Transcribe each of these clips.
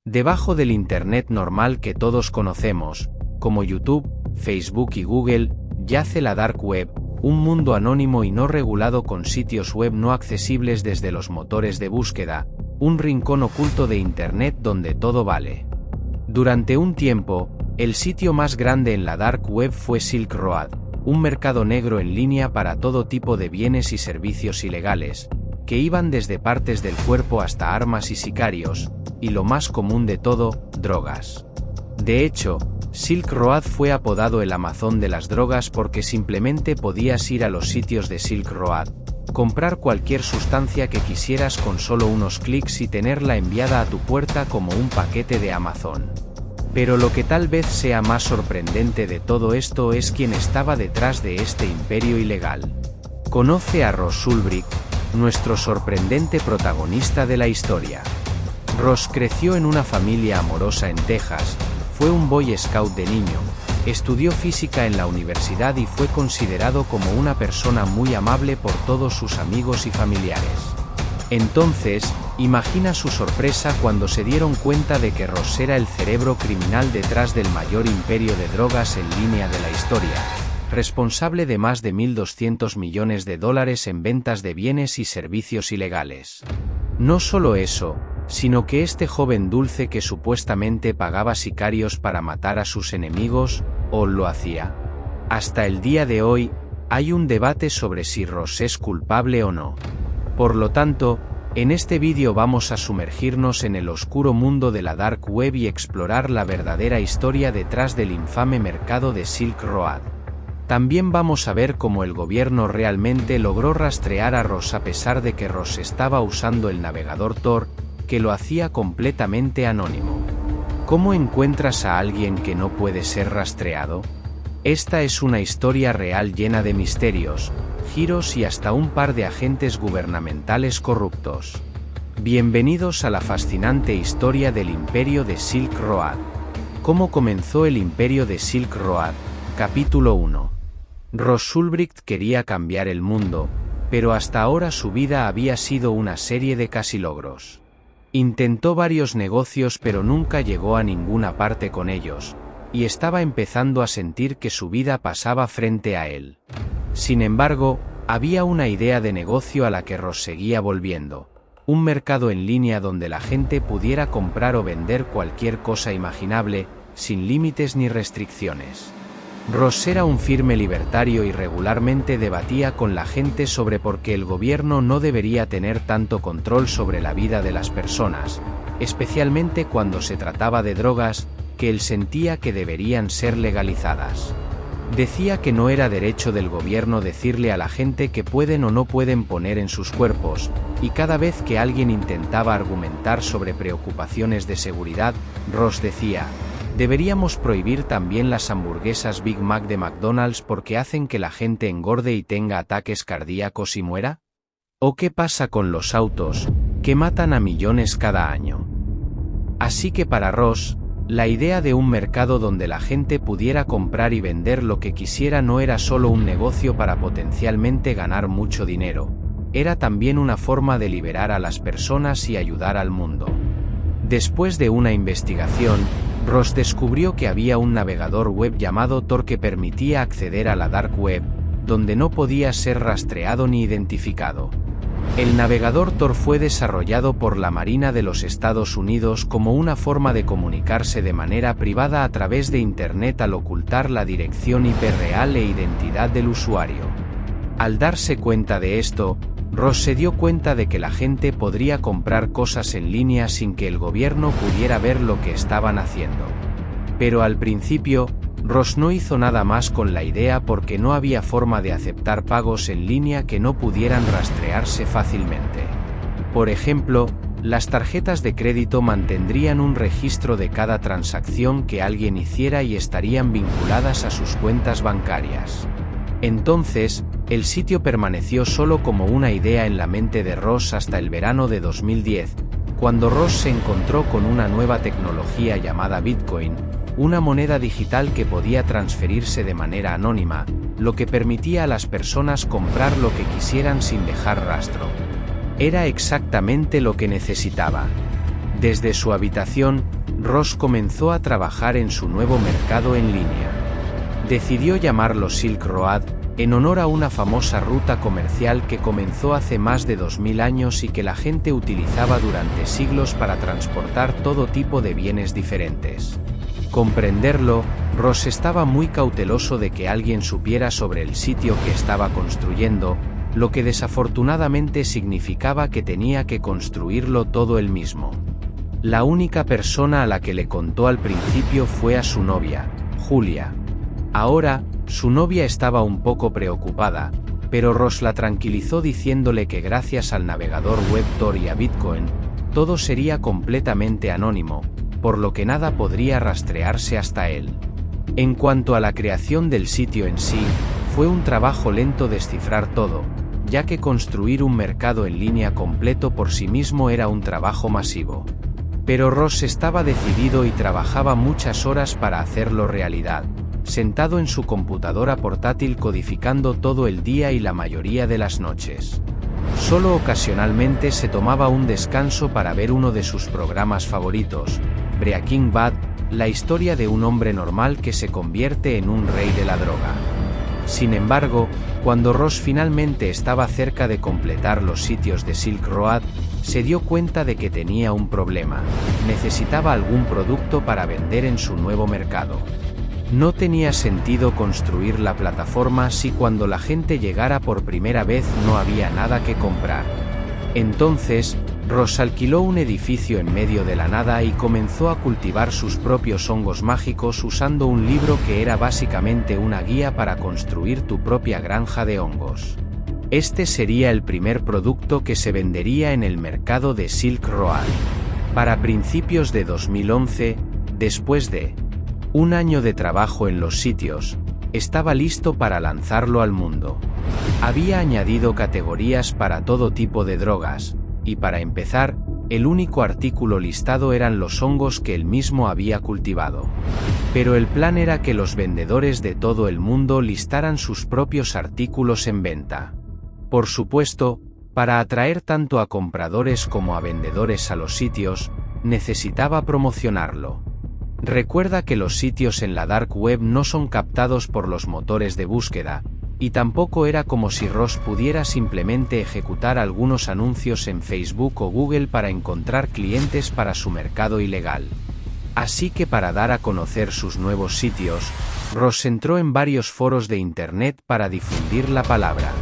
Debajo del Internet normal que todos conocemos, como YouTube, Facebook y Google, yace la Dark Web, un mundo anónimo y no regulado con sitios web no accesibles desde los motores de búsqueda, un rincón oculto de Internet donde todo vale. Durante un tiempo, el sitio más grande en la Dark Web fue Silk Road, un mercado negro en línea para todo tipo de bienes y servicios ilegales, que iban desde partes del cuerpo hasta armas y sicarios, y lo más común de todo, drogas. De hecho, Silk Road fue apodado el Amazon de las drogas porque simplemente podías ir a los sitios de Silk Road, comprar cualquier sustancia que quisieras con solo unos clics y tenerla enviada a tu puerta como un paquete de Amazon. Pero lo que tal vez sea más sorprendente de todo esto es quién estaba detrás de este imperio ilegal. Conoce a Ross Ulbricht, nuestro sorprendente protagonista de la historia. Ross creció en una familia amorosa en Texas, fue un Boy Scout de niño, estudió física en la universidad y fue considerado como una persona muy amable por todos sus amigos y familiares. Entonces, imagina su sorpresa cuando se dieron cuenta de que Ross era el cerebro criminal detrás del mayor imperio de drogas en línea de la historia, responsable de más de $1.200 millones en ventas de bienes y servicios ilegales. No solo eso, sino que este joven dulce que supuestamente pagaba sicarios para matar a sus enemigos, o lo hacía. Hasta el día de hoy, hay un debate sobre si Ross es culpable o no. Por lo tanto, en este vídeo vamos a sumergirnos en el oscuro mundo de la Dark Web y explorar la verdadera historia detrás del infame mercado de Silk Road. También vamos a ver cómo el gobierno realmente logró rastrear a Ross a pesar de que Ross estaba usando el navegador Tor, que lo hacía completamente anónimo. ¿Cómo encuentras a alguien que no puede ser rastreado? Esta es una historia real llena de misterios, giros y hasta un par de agentes gubernamentales corruptos. Bienvenidos a la fascinante historia del imperio de Silk Road. ¿Cómo comenzó el imperio de Silk Road? Capítulo 1. Ross Ulbricht quería cambiar el mundo, pero hasta ahora su vida había sido una serie de casi logros. Intentó varios negocios pero nunca llegó a ninguna parte con ellos, y estaba empezando a sentir que su vida pasaba frente a él. Sin embargo, había una idea de negocio a la que Ross seguía volviendo, un mercado en línea donde la gente pudiera comprar o vender cualquier cosa imaginable, sin límites ni restricciones. Ross era un firme libertario y regularmente debatía con la gente sobre por qué el gobierno no debería tener tanto control sobre la vida de las personas, especialmente cuando se trataba de drogas, que él sentía que deberían ser legalizadas. Decía que no era derecho del gobierno decirle a la gente qué pueden o no pueden poner en sus cuerpos, y cada vez que alguien intentaba argumentar sobre preocupaciones de seguridad, Ross decía: deberíamos prohibir también las hamburguesas Big Mac de McDonald's porque hacen que la gente engorde y tenga ataques cardíacos y muera. ¿O qué pasa con los autos, que matan a millones cada año? Así que para Ross, la idea de un mercado donde la gente pudiera comprar y vender lo que quisiera no era solo un negocio para potencialmente ganar mucho dinero, era también una forma de liberar a las personas y ayudar al mundo. Después de una investigación, Ross descubrió que había un navegador web llamado Tor que permitía acceder a la Dark Web, donde no podía ser rastreado ni identificado. El navegador Tor fue desarrollado por la Marina de los Estados Unidos como una forma de comunicarse de manera privada a través de Internet al ocultar la dirección IP real e identidad del usuario. Al darse cuenta de esto, Ross se dio cuenta de que la gente podría comprar cosas en línea sin que el gobierno pudiera ver lo que estaban haciendo. Pero al principio, Ross no hizo nada más con la idea porque no había forma de aceptar pagos en línea que no pudieran rastrearse fácilmente. Por ejemplo, las tarjetas de crédito mantendrían un registro de cada transacción que alguien hiciera y estarían vinculadas a sus cuentas bancarias. Entonces, el sitio permaneció solo como una idea en la mente de Ross hasta el verano de 2010, cuando Ross se encontró con una nueva tecnología llamada Bitcoin, una moneda digital que podía transferirse de manera anónima, lo que permitía a las personas comprar lo que quisieran sin dejar rastro. Era exactamente lo que necesitaba. Desde su habitación, Ross comenzó a trabajar en su nuevo mercado en línea. Decidió llamarlo Silk Road, en honor a una famosa ruta comercial que comenzó hace más de 2000 años y que la gente utilizaba durante siglos para transportar todo tipo de bienes diferentes. Comprenderlo, Ross estaba muy cauteloso de que alguien supiera sobre el sitio que estaba construyendo, lo que desafortunadamente significaba que tenía que construirlo todo él mismo. La única persona a la que le contó al principio fue a su novia, Julia. Ahora, su novia estaba un poco preocupada, pero Ross la tranquilizó diciéndole que gracias al navegador web Tor y a Bitcoin, todo sería completamente anónimo, por lo que nada podría rastrearse hasta él. En cuanto a la creación del sitio en sí, fue un trabajo lento descifrar todo, ya que construir un mercado en línea completo por sí mismo era un trabajo masivo. Pero Ross estaba decidido y trabajaba muchas horas para hacerlo realidad, sentado en su computadora portátil codificando todo el día y la mayoría de las noches. Solo ocasionalmente se tomaba un descanso para ver uno de sus programas favoritos, Breaking Bad, la historia de un hombre normal que se convierte en un rey de la droga. Sin embargo, cuando Ross finalmente estaba cerca de completar los sitios de Silk Road, se dio cuenta de que tenía un problema. Necesitaba algún producto para vender en su nuevo mercado. No tenía sentido construir la plataforma si cuando la gente llegara por primera vez no había nada que comprar. Entonces, Ross alquiló un edificio en medio de la nada y comenzó a cultivar sus propios hongos mágicos usando un libro que era básicamente una guía para construir tu propia granja de hongos. Este sería el primer producto que se vendería en el mercado de Silk Road. Para principios de 2011, después de un año de trabajo en los sitios, estaba listo para lanzarlo al mundo. Había añadido categorías para todo tipo de drogas, y para empezar, el único artículo listado eran los hongos que él mismo había cultivado. Pero el plan era que los vendedores de todo el mundo listaran sus propios artículos en venta. Por supuesto, para atraer tanto a compradores como a vendedores a los sitios, necesitaba promocionarlo. Recuerda que los sitios en la dark web no son captados por los motores de búsqueda, y tampoco era como si Ross pudiera simplemente ejecutar algunos anuncios en Facebook o Google para encontrar clientes para su mercado ilegal. Así que para dar a conocer sus nuevos sitios, Ross entró en varios foros de Internet para difundir la palabra.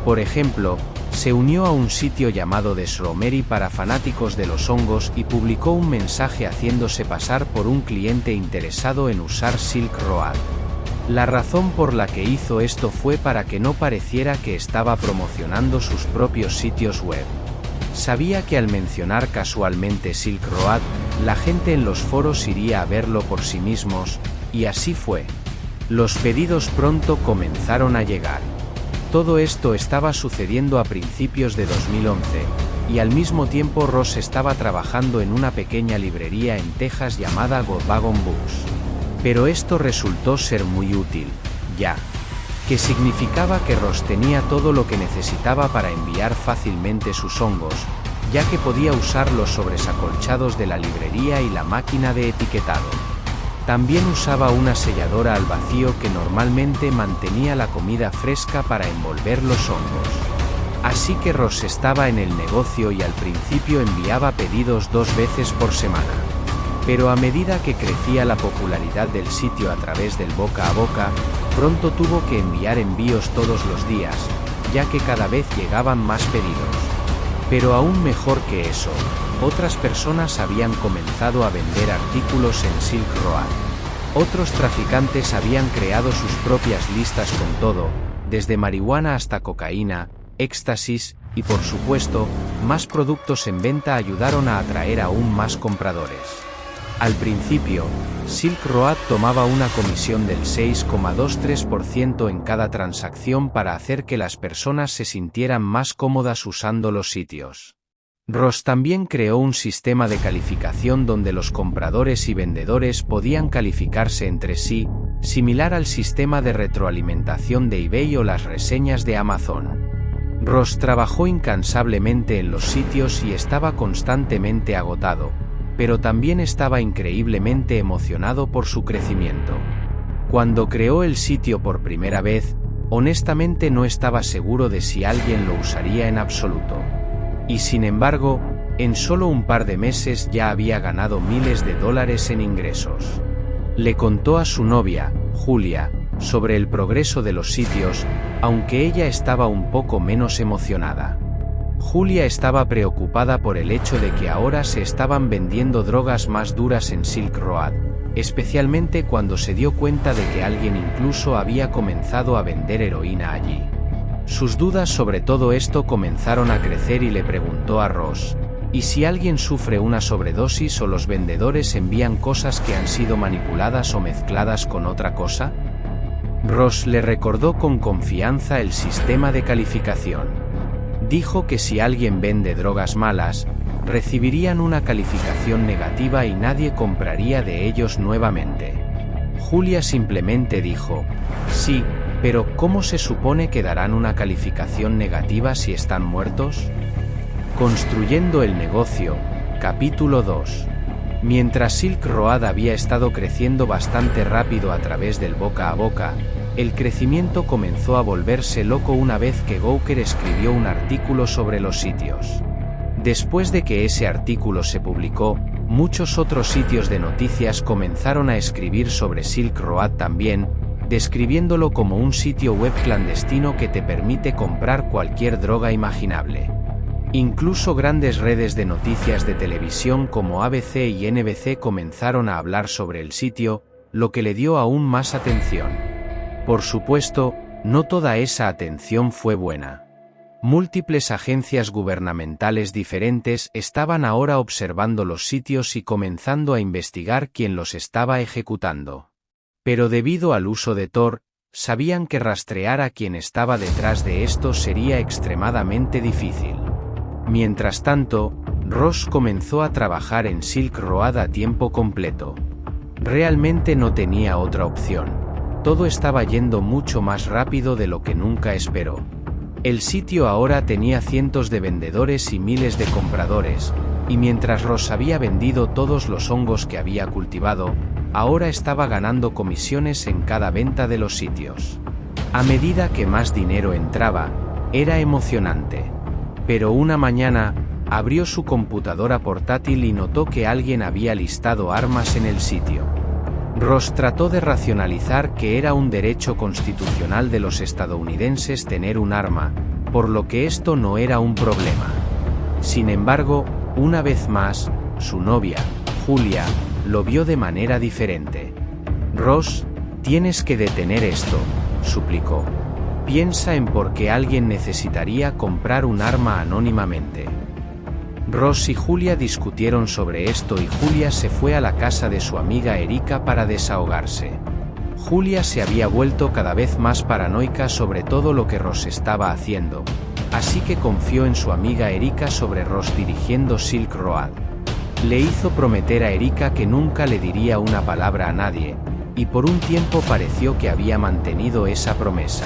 Por ejemplo, se unió a un sitio llamado The Shroomery para fanáticos de los hongos y publicó un mensaje haciéndose pasar por un cliente interesado en usar Silk Road. La razón por la que hizo esto fue para que no pareciera que estaba promocionando sus propios sitios web. Sabía que al mencionar casualmente Silk Road, la gente en los foros iría a verlo por sí mismos, y así fue. Los pedidos pronto comenzaron a llegar. Todo esto estaba sucediendo a principios de 2011, y al mismo tiempo Ross estaba trabajando en una pequeña librería en Texas llamada Godwagon Books. Pero esto resultó ser muy útil, ya que significaba que Ross tenía todo lo que necesitaba para enviar fácilmente sus hongos, ya que podía usar los sobresacolchados de la librería y la máquina de etiquetado. También usaba una selladora al vacío que normalmente mantenía la comida fresca para envolver los hongos. Así que Ross estaba en el negocio y al principio enviaba pedidos 2 veces por semana. Pero a medida que crecía la popularidad del sitio a través del boca a boca, pronto tuvo que enviar envíos todos los días, ya que cada vez llegaban más pedidos. Pero aún mejor que eso, otras personas habían comenzado a vender artículos en Silk Road. Otros traficantes habían creado sus propias listas con todo, desde marihuana hasta cocaína, éxtasis, y por supuesto, más productos en venta ayudaron a atraer aún más compradores. Al principio, Silk Road tomaba una comisión del 6,23% en cada transacción para hacer que las personas se sintieran más cómodas usando los sitios. Ross también creó un sistema de calificación donde los compradores y vendedores podían calificarse entre sí, similar al sistema de retroalimentación de eBay o las reseñas de Amazon. Ross trabajó incansablemente en los sitios y estaba constantemente agotado, pero también estaba increíblemente emocionado por su crecimiento. Cuando creó el sitio por primera vez, honestamente no estaba seguro de si alguien lo usaría en absoluto. Y sin embargo, en solo un par de meses ya había ganado miles de dólares en ingresos. Le contó a su novia, Julia, sobre el progreso de los sitios, aunque ella estaba un poco menos emocionada. Julia estaba preocupada por el hecho de que ahora se estaban vendiendo drogas más duras en Silk Road, especialmente cuando se dio cuenta de que alguien incluso había comenzado a vender heroína allí. Sus dudas sobre todo esto comenzaron a crecer y le preguntó a Ross, ¿y si alguien sufre una sobredosis o los vendedores envían cosas que han sido manipuladas o mezcladas con otra cosa? Ross le recordó con confianza el sistema de calificación. Dijo que si alguien vende drogas malas, recibirían una calificación negativa y nadie compraría de ellos nuevamente. Julia simplemente dijo, sí, pero ¿cómo se supone que darán una calificación negativa si están muertos? Construyendo el negocio, capítulo 2. Mientras Silk Road había estado creciendo bastante rápido a través del boca a boca, el crecimiento comenzó a volverse loco una vez que Gawker escribió un artículo sobre los sitios. Después de que ese artículo se publicó, muchos otros sitios de noticias comenzaron a escribir sobre Silk Road también, describiéndolo como un sitio web clandestino que te permite comprar cualquier droga imaginable. Incluso grandes redes de noticias de televisión como ABC y NBC comenzaron a hablar sobre el sitio, lo que le dio aún más atención. Por supuesto, no toda esa atención fue buena. Múltiples agencias gubernamentales diferentes estaban ahora observando los sitios y comenzando a investigar quién los estaba ejecutando. Pero debido al uso de Tor, sabían que rastrear a quien estaba detrás de esto sería extremadamente difícil. Mientras tanto, Ross comenzó a trabajar en Silk Road a tiempo completo. Realmente no tenía otra opción. Todo estaba yendo mucho más rápido de lo que nunca esperó. El sitio ahora tenía cientos de vendedores y miles de compradores, y mientras Ross había vendido todos los hongos que había cultivado, ahora estaba ganando comisiones en cada venta de los sitios. A medida que más dinero entraba, era emocionante. Pero una mañana, abrió su computadora portátil y notó que alguien había listado armas en el sitio. Ross trató de racionalizar que era un derecho constitucional de los estadounidenses tener un arma, por lo que esto no era un problema. Sin embargo, una vez más, su novia, Julia, lo vio de manera diferente. Ross, tienes que detener esto, suplicó. Piensa en por qué alguien necesitaría comprar un arma anónimamente. Ross y Julia discutieron sobre esto y Julia se fue a la casa de su amiga Erika para desahogarse. Julia se había vuelto cada vez más paranoica sobre todo lo que Ross estaba haciendo, así que confió en su amiga Erika sobre Ross dirigiendo Silk Road. Le hizo prometer a Erika que nunca le diría una palabra a nadie, y por un tiempo pareció que había mantenido esa promesa.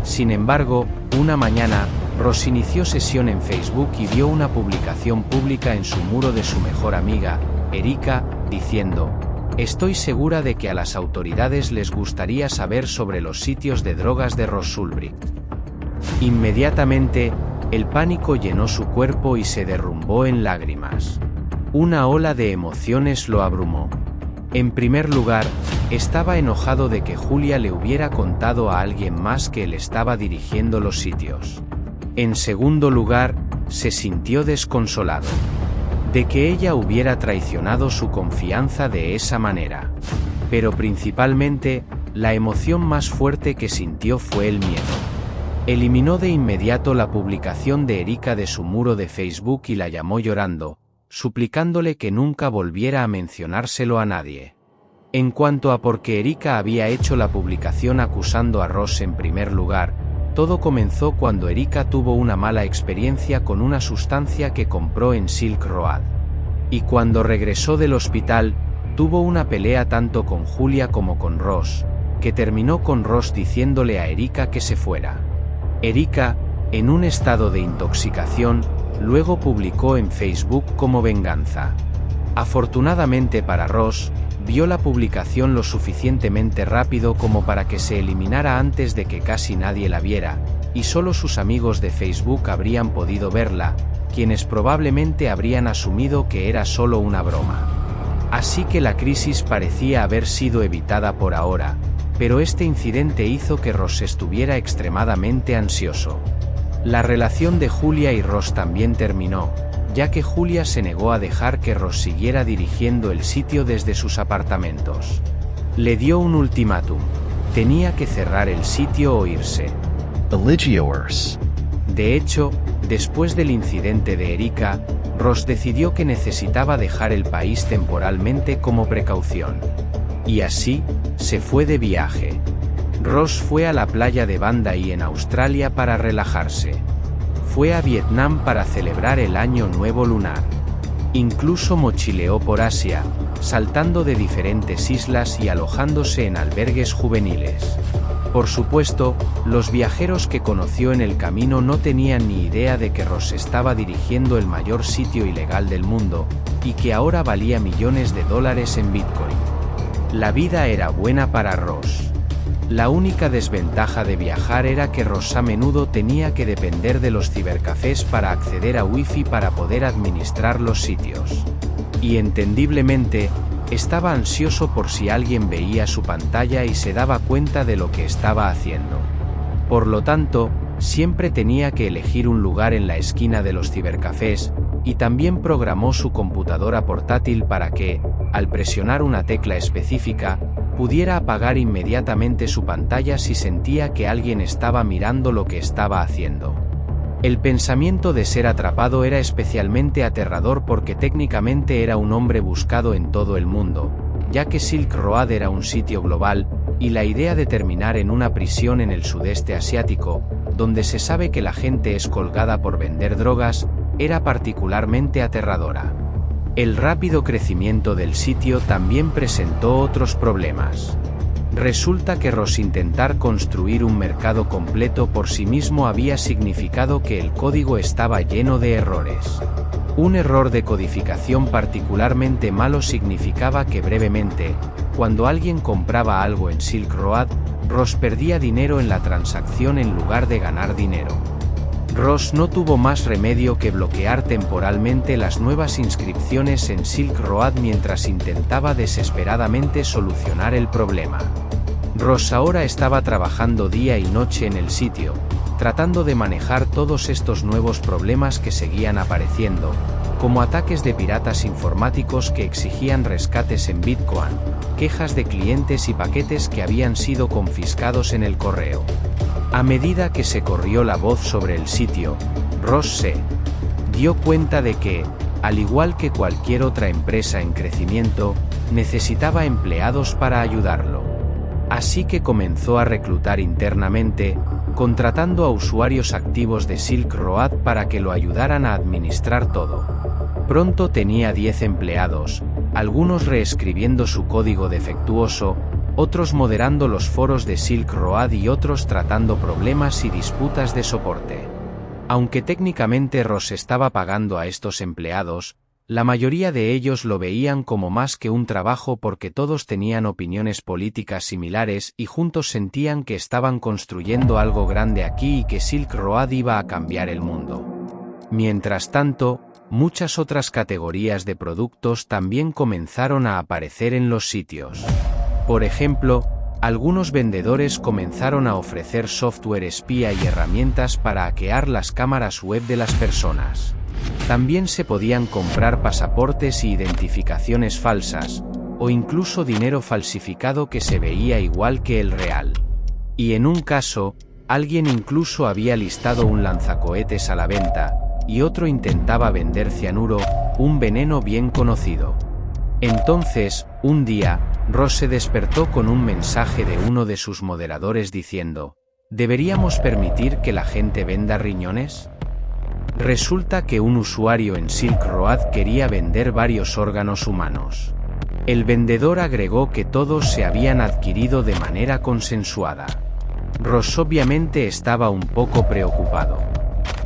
Sin embargo, una mañana, Ross inició sesión en Facebook y vio una publicación pública en su muro de su mejor amiga, Erika, diciendo: «Estoy segura de que a las autoridades les gustaría saber sobre los sitios de drogas de Ross Ulbricht». Inmediatamente, el pánico llenó su cuerpo y se derrumbó en lágrimas. Una ola de emociones lo abrumó. En primer lugar, estaba enojado de que Julia le hubiera contado a alguien más que él estaba dirigiendo los sitios. En segundo lugar, se sintió desconsolado de que ella hubiera traicionado su confianza de esa manera. Pero principalmente, la emoción más fuerte que sintió fue el miedo. Eliminó de inmediato la publicación de Erika de su muro de Facebook y la llamó llorando, suplicándole que nunca volviera a mencionárselo a nadie. En cuanto a por qué Erika había hecho la publicación acusando a Ross en primer lugar, todo comenzó cuando Erika tuvo una mala experiencia con una sustancia que compró en Silk Road. Y cuando regresó del hospital, tuvo una pelea tanto con Julia como con Ross, que terminó con Ross diciéndole a Erika que se fuera. Erika, en un estado de intoxicación, luego publicó en Facebook como venganza: Afortunadamente para Ross, vio la publicación lo suficientemente rápido como para que se eliminara antes de que casi nadie la viera, y solo sus amigos de Facebook habrían podido verla, quienes probablemente habrían asumido que era solo una broma. Así que la crisis parecía haber sido evitada por ahora, pero este incidente hizo que Ross estuviera extremadamente ansioso. La relación de Julia y Ross también terminó, ya que Julia se negó a dejar que Ross siguiera dirigiendo el sitio desde sus apartamentos. Le dio un ultimátum: tenía que cerrar el sitio o irse. De hecho, después del incidente de Erika, Ross decidió que necesitaba dejar el país temporalmente como precaución. Y así, se fue de viaje. Ross fue a la playa de Bandai en Australia para relajarse. Fue a Vietnam para celebrar el Año Nuevo Lunar. Incluso mochileó por Asia, saltando de diferentes islas y alojándose en albergues juveniles. Por supuesto, los viajeros que conoció en el camino no tenían ni idea de que Ross estaba dirigiendo el mayor sitio ilegal del mundo, y que ahora valía millones de dólares en Bitcoin. La vida era buena para Ross. La única desventaja de viajar era que Ross a menudo tenía que depender de los cibercafés para acceder a Wi-Fi para poder administrar los sitios. Y entendiblemente, estaba ansioso por si alguien veía su pantalla y se daba cuenta de lo que estaba haciendo. Por lo tanto, siempre tenía que elegir un lugar en la esquina de los cibercafés, y también programó su computadora portátil para que, al presionar una tecla específica, pudiera apagar inmediatamente su pantalla si sentía que alguien estaba mirando lo que estaba haciendo. El pensamiento de ser atrapado era especialmente aterrador porque técnicamente era un hombre buscado en todo el mundo, ya que Silk Road era un sitio global, y la idea de terminar en una prisión en el sudeste asiático, donde se sabe que la gente es colgada por vender drogas, era particularmente aterradora. El rápido crecimiento del sitio también presentó otros problemas. Resulta que Ross intentar construir un mercado completo por sí mismo había significado que el código estaba lleno de errores. Un error de codificación particularmente malo significaba que brevemente, cuando alguien compraba algo en Silk Road, Ross perdía dinero en la transacción en lugar de ganar dinero. Ross no tuvo más remedio que bloquear temporalmente las nuevas inscripciones en Silk Road mientras intentaba desesperadamente solucionar el problema. Ross ahora estaba trabajando día y noche en el sitio, tratando de manejar todos estos nuevos problemas que seguían apareciendo, como ataques de piratas informáticos que exigían rescates en Bitcoin, quejas de clientes y paquetes que habían sido confiscados en el correo. A medida que se corrió la voz sobre el sitio, Ross se dio cuenta de que, al igual que cualquier otra empresa en crecimiento, necesitaba empleados para ayudarlo. Así que comenzó a reclutar internamente, contratando a usuarios activos de Silk Road para que lo ayudaran a administrar todo. Pronto tenía 10 empleados, algunos reescribiendo su código defectuoso, otros moderando los foros de Silk Road y otros tratando problemas y disputas de soporte. Aunque técnicamente Ross estaba pagando a estos empleados, la mayoría de ellos lo veían como más que un trabajo porque todos tenían opiniones políticas similares y juntos sentían que estaban construyendo algo grande aquí y que Silk Road iba a cambiar el mundo. Mientras tanto, muchas otras categorías de productos también comenzaron a aparecer en los sitios. Por ejemplo, algunos vendedores comenzaron a ofrecer software espía y herramientas para hackear las cámaras web de las personas. También se podían comprar pasaportes y identificaciones falsas, o incluso dinero falsificado que se veía igual que el real. Y en un caso, alguien incluso había listado un lanzacohetes a la venta, y otro intentaba vender cianuro, un veneno bien conocido. Entonces, un día, Ross se despertó con un mensaje de uno de sus moderadores diciendo: ¿deberíamos permitir que la gente venda riñones? Resulta que un usuario en Silk Road quería vender varios órganos humanos. El vendedor agregó que todos se habían adquirido de manera consensuada. Ross obviamente estaba un poco preocupado.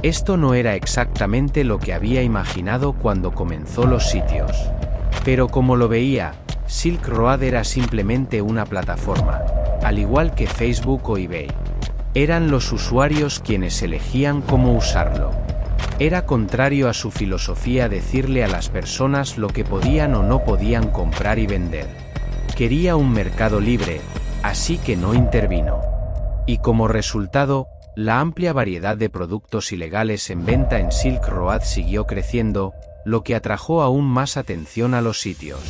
Esto no era exactamente lo que había imaginado cuando comenzó los sitios. Pero como lo veía, Silk Road era simplemente una plataforma, al igual que Facebook o eBay. Eran los usuarios quienes elegían cómo usarlo. Era contrario a su filosofía decirle a las personas lo que podían o no podían comprar y vender. Quería un mercado libre, así que no intervino. Y como resultado, la amplia variedad de productos ilegales en venta en Silk Road siguió creciendo, lo que atrajo aún más atención a los sitios.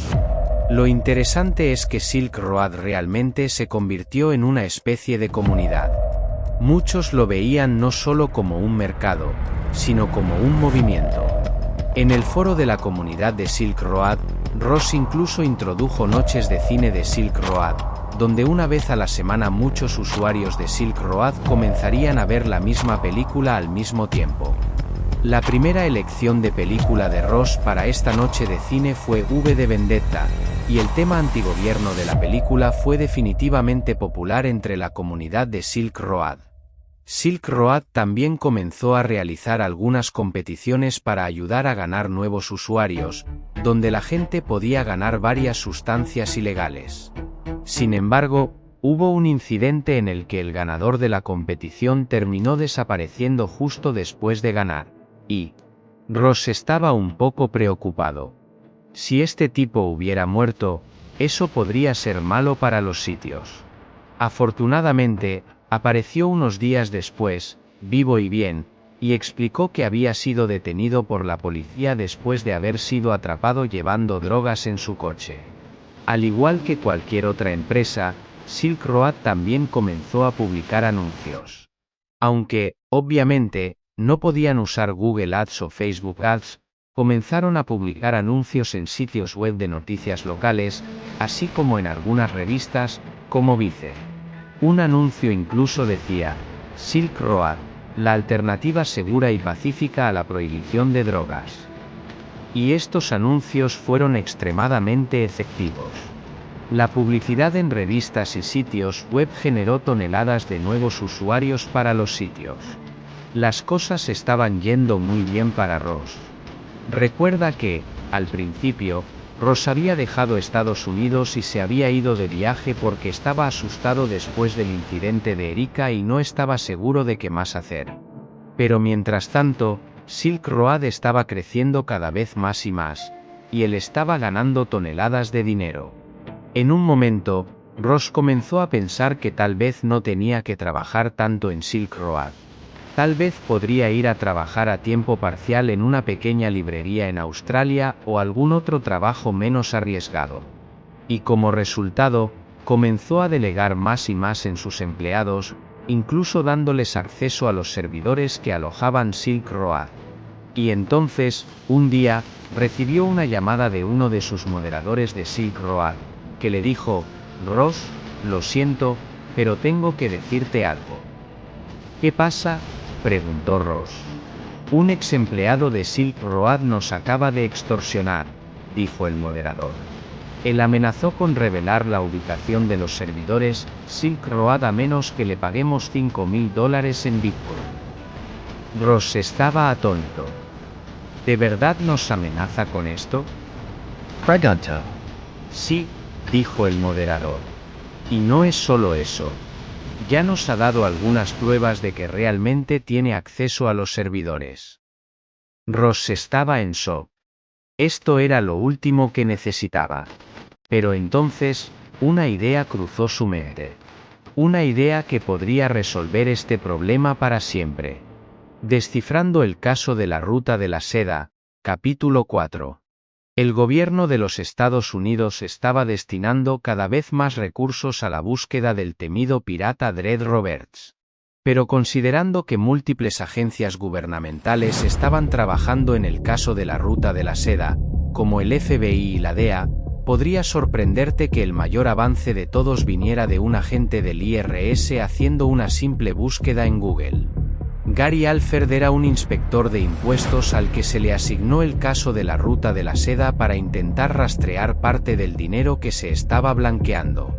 Lo interesante es que Silk Road realmente se convirtió en una especie de comunidad. Muchos lo veían no solo como un mercado, sino como un movimiento. En el foro de la comunidad de Silk Road, Ross incluso introdujo noches de cine de Silk Road, donde una vez a la semana muchos usuarios de Silk Road comenzarían a ver la misma película al mismo tiempo. La primera elección de película de Ross para esta noche de cine fue V de Vendetta, y el tema antigobierno de la película fue definitivamente popular entre la comunidad de Silk Road. Silk Road también comenzó a realizar algunas competiciones para ayudar a ganar nuevos usuarios, donde la gente podía ganar varias sustancias ilegales. Sin embargo, hubo un incidente en el que el ganador de la competición terminó desapareciendo justo después de ganar, y Ross estaba un poco preocupado. Si este tipo hubiera muerto, eso podría ser malo para los sitios. Afortunadamente, apareció unos días después, vivo y bien, y explicó que había sido detenido por la policía después de haber sido atrapado llevando drogas en su coche. Al igual que cualquier otra empresa, Silk Road también comenzó a publicar anuncios. Aunque, obviamente, no podían usar Google Ads o Facebook Ads, comenzaron a publicar anuncios en sitios web de noticias locales, así como en algunas revistas, como Vice. Un anuncio incluso decía, Silk Road, la alternativa segura y pacífica a la prohibición de drogas. Y estos anuncios fueron extremadamente efectivos. La publicidad en revistas y sitios web generó toneladas de nuevos usuarios para los sitios. Las cosas estaban yendo muy bien para Ross. Recuerda que, al principio, Ross había dejado Estados Unidos y se había ido de viaje porque estaba asustado después del incidente de Erika y no estaba seguro de qué más hacer. Pero mientras tanto, Silk Road estaba creciendo cada vez más y más, y él estaba ganando toneladas de dinero. En un momento, Ross comenzó a pensar que tal vez no tenía que trabajar tanto en Silk Road. Tal vez podría ir a trabajar a tiempo parcial en una pequeña librería en Australia o algún otro trabajo menos arriesgado. Y como resultado, comenzó a delegar más y más en sus empleados, incluso dándoles acceso a los servidores que alojaban Silk Road. Y entonces, un día, recibió una llamada de uno de sus moderadores de Silk Road, que le dijo, Ross, lo siento, pero tengo que decirte algo. ¿Qué pasa?, preguntó Ross. Un ex empleado de Silk Road nos acaba de extorsionar, dijo el moderador. Él amenazó con revelar la ubicación de los servidores Silk Road a menos que le paguemos $5.000 en Bitcoin. Ross estaba atónito. ¿De verdad nos amenaza con esto? Pregunta. Sí, dijo el moderador. Y no es solo eso. Ya nos ha dado algunas pruebas de que realmente tiene acceso a los servidores. Ross estaba en shock. Esto era lo último que necesitaba. Pero entonces, una idea cruzó su mente. Una idea que podría resolver este problema para siempre. Descifrando el caso de la Ruta de la Seda, capítulo 4. El gobierno de los Estados Unidos estaba destinando cada vez más recursos a la búsqueda del temido pirata Dred Roberts. Pero considerando que múltiples agencias gubernamentales estaban trabajando en el caso de la Ruta de la Seda, como el FBI y la DEA, podría sorprenderte que el mayor avance de todos viniera de un agente del IRS haciendo una simple búsqueda en Google. Gary Alford era un inspector de impuestos al que se le asignó el caso de la Ruta de la Seda para intentar rastrear parte del dinero que se estaba blanqueando.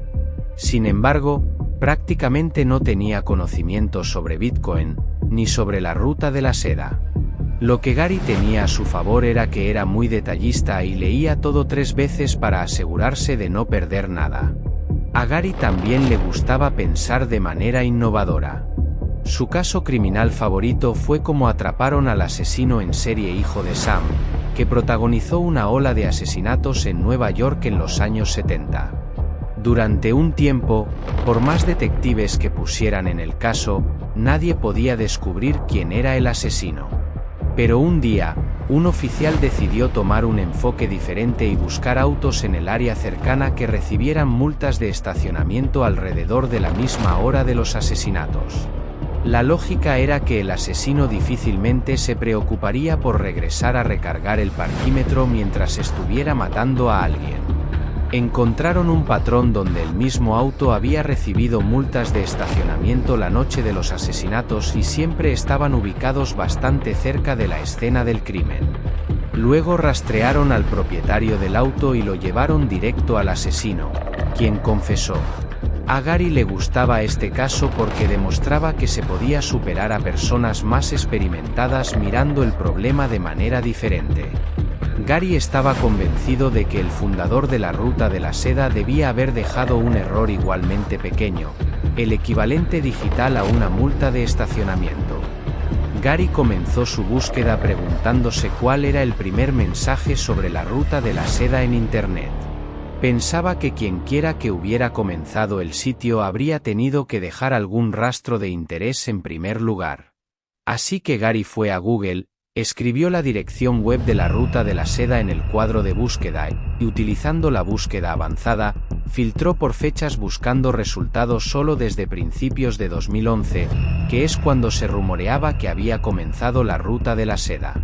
Sin embargo, prácticamente no tenía conocimientos sobre Bitcoin, ni sobre la Ruta de la Seda. Lo que Gary tenía a su favor era que era muy detallista y leía todo 3 veces para asegurarse de no perder nada. A Gary también le gustaba pensar de manera innovadora. Su caso criminal favorito fue cómo atraparon al asesino en serie hijo de Sam, que protagonizó una ola de asesinatos en Nueva York en los años 70. Durante un tiempo, por más detectives que pusieran en el caso, nadie podía descubrir quién era el asesino. Pero un día, un oficial decidió tomar un enfoque diferente y buscar autos en el área cercana que recibieran multas de estacionamiento alrededor de la misma hora de los asesinatos. La lógica era que el asesino difícilmente se preocuparía por regresar a recargar el parquímetro mientras estuviera matando a alguien. Encontraron un patrón donde el mismo auto había recibido multas de estacionamiento la noche de los asesinatos y siempre estaban ubicados bastante cerca de la escena del crimen. Luego rastrearon al propietario del auto y lo llevaron directo al asesino, quien confesó. A Gary le gustaba este caso porque demostraba que se podía superar a personas más experimentadas mirando el problema de manera diferente. Gary estaba convencido de que el fundador de la Ruta de la Seda debía haber dejado un error igualmente pequeño, el equivalente digital a una multa de estacionamiento. Gary comenzó su búsqueda preguntándose cuál era el primer mensaje sobre la Ruta de la Seda en Internet. Pensaba que quienquiera que hubiera comenzado el sitio habría tenido que dejar algún rastro de interés en primer lugar. Así que Gary fue a Google, escribió la dirección web de la Ruta de la Seda en el cuadro de búsqueda y, utilizando la búsqueda avanzada, filtró por fechas buscando resultados solo desde principios de 2011, que es cuando se rumoreaba que había comenzado la Ruta de la Seda.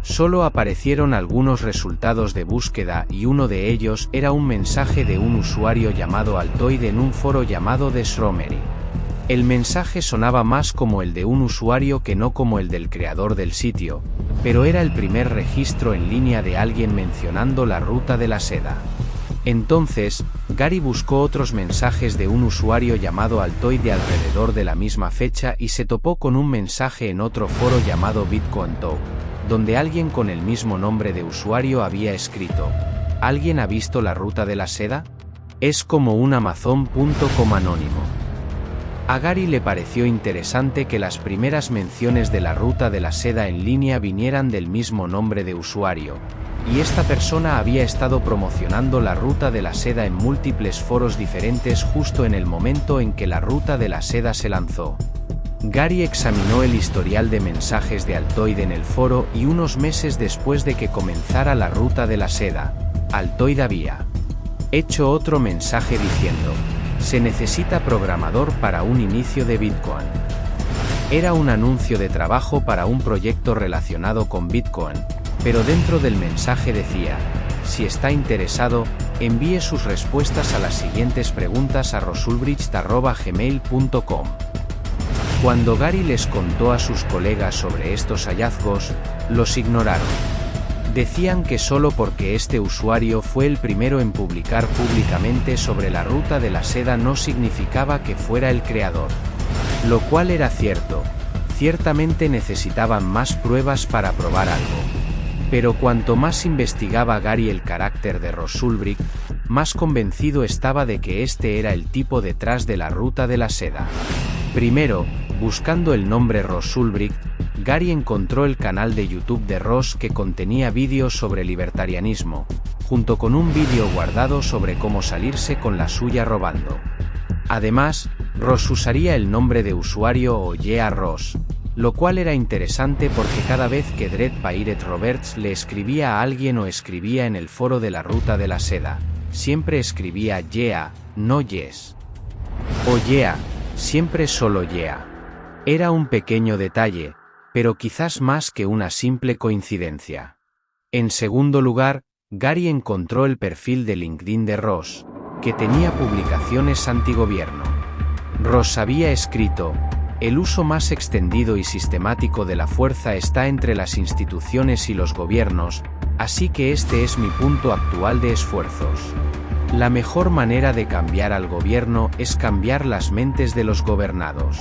Solo aparecieron algunos resultados de búsqueda y uno de ellos era un mensaje de un usuario llamado Altoid en un foro llamado The Shromery. El mensaje sonaba más como el de un usuario que no como el del creador del sitio, pero era el primer registro en línea de alguien mencionando la Ruta de la Seda. Entonces, Gary buscó otros mensajes de un usuario llamado Altoid de alrededor de la misma fecha y se topó con un mensaje en otro foro llamado Bitcoin Talk, donde alguien con el mismo nombre de usuario había escrito: ¿alguien ha visto la Ruta de la Seda? Es como un Amazon.com anónimo. A Gary le pareció interesante que las primeras menciones de la Ruta de la Seda en línea vinieran del mismo nombre de usuario, y esta persona había estado promocionando la Ruta de la Seda en múltiples foros diferentes justo en el momento en que la Ruta de la Seda se lanzó. Gary examinó el historial de mensajes de Altoid en el foro y unos meses después de que comenzara la Ruta de la Seda, Altoid había hecho otro mensaje diciendo: se necesita programador para un inicio de Bitcoin. Era un anuncio de trabajo para un proyecto relacionado con Bitcoin, pero dentro del mensaje decía: si está interesado, envíe sus respuestas a las siguientes preguntas a rosulbricht@gmail.com. Cuando Gary les contó a sus colegas sobre estos hallazgos, los ignoraron. Decían que solo porque este usuario fue el primero en publicar públicamente sobre la Ruta de la Seda no significaba que fuera el creador. Lo cual era cierto, ciertamente necesitaban más pruebas para probar algo. Pero cuanto más investigaba Gary el carácter de Ross Ulbricht, más convencido estaba de que este era el tipo detrás de la Ruta de la Seda. Primero, buscando el nombre Ross Ulbricht, Gary encontró el canal de YouTube de Ross que contenía vídeos sobre libertarianismo, junto con un vídeo guardado sobre cómo salirse con la suya robando. Además, Ross usaría el nombre de usuario o Yeah Ross, lo cual era interesante porque cada vez que Dread Pirate Roberts le escribía a alguien o escribía en el foro de la Ruta de la Seda, siempre escribía Yeah, no Yes. O Yeah, siempre solo Yeah. Era un pequeño detalle, pero quizás más que una simple coincidencia. En segundo lugar, Gary encontró el perfil de LinkedIn de Ross, que tenía publicaciones antigobierno. Ross había escrito: el uso más extendido y sistemático de la fuerza está entre las instituciones y los gobiernos, así que este es mi punto actual de esfuerzos. La mejor manera de cambiar al gobierno es cambiar las mentes de los gobernados.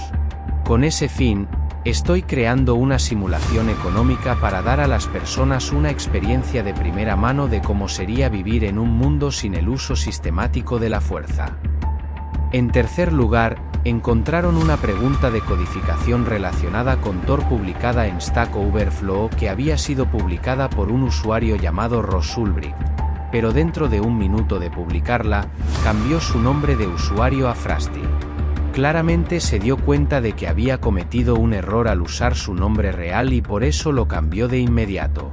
Con ese fin, Estoy creando una simulación económica para dar a las personas una experiencia de primera mano de cómo sería vivir en un mundo sin el uso sistemático de la fuerza. En tercer lugar, encontraron una pregunta de codificación relacionada con Tor publicada en Stack Overflow que había sido publicada por un usuario llamado Ross Ulbricht, pero dentro de un minuto de publicarla, cambió su nombre de usuario a Frasty. Claramente se dio cuenta de que había cometido un error al usar su nombre real y por eso lo cambió de inmediato.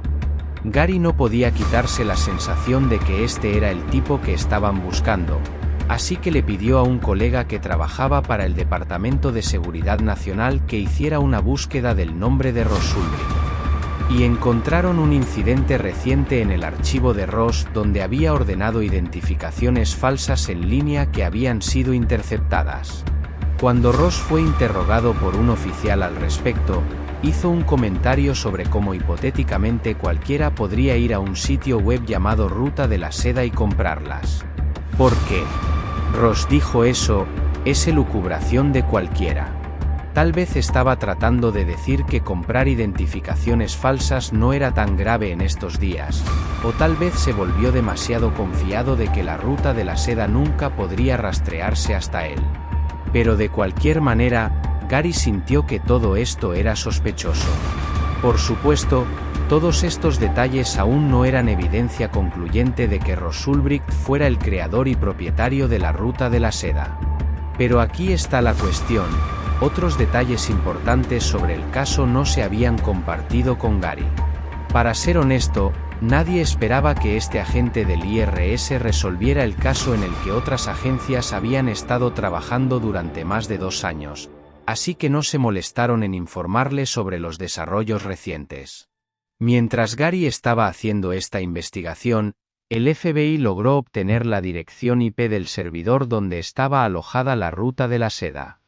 Gary no podía quitarse la sensación de que este era el tipo que estaban buscando, así que le pidió a un colega que trabajaba para el Departamento de Seguridad Nacional que hiciera una búsqueda del nombre de Ross Ulbricht. Y encontraron un incidente reciente en el archivo de Ross donde había ordenado identificaciones falsas en línea que habían sido interceptadas. Cuando Ross fue interrogado por un oficial al respecto, hizo un comentario sobre cómo hipotéticamente cualquiera podría ir a un sitio web llamado Ruta de la Seda y comprarlas. ¿Por qué? Ross dijo eso, es elucubración de cualquiera. Tal vez estaba tratando de decir que comprar identificaciones falsas no era tan grave en estos días, o tal vez se volvió demasiado confiado de que la Ruta de la Seda nunca podría rastrearse hasta él. Pero de cualquier manera, Gary sintió que todo esto era sospechoso. Por supuesto, todos estos detalles aún no eran evidencia concluyente de que Ross Ulbricht fuera el creador y propietario de la Ruta de la Seda. Pero aquí está la cuestión, otros detalles importantes sobre el caso no se habían compartido con Gary. Para ser honesto, nadie esperaba que este agente del IRS resolviera el caso en el que otras agencias habían estado trabajando durante más de 2 años, así que no se molestaron en informarle sobre los desarrollos recientes. Mientras Gary estaba haciendo esta investigación, el FBI logró obtener la dirección IP del servidor donde estaba alojada la Ruta de la Seda.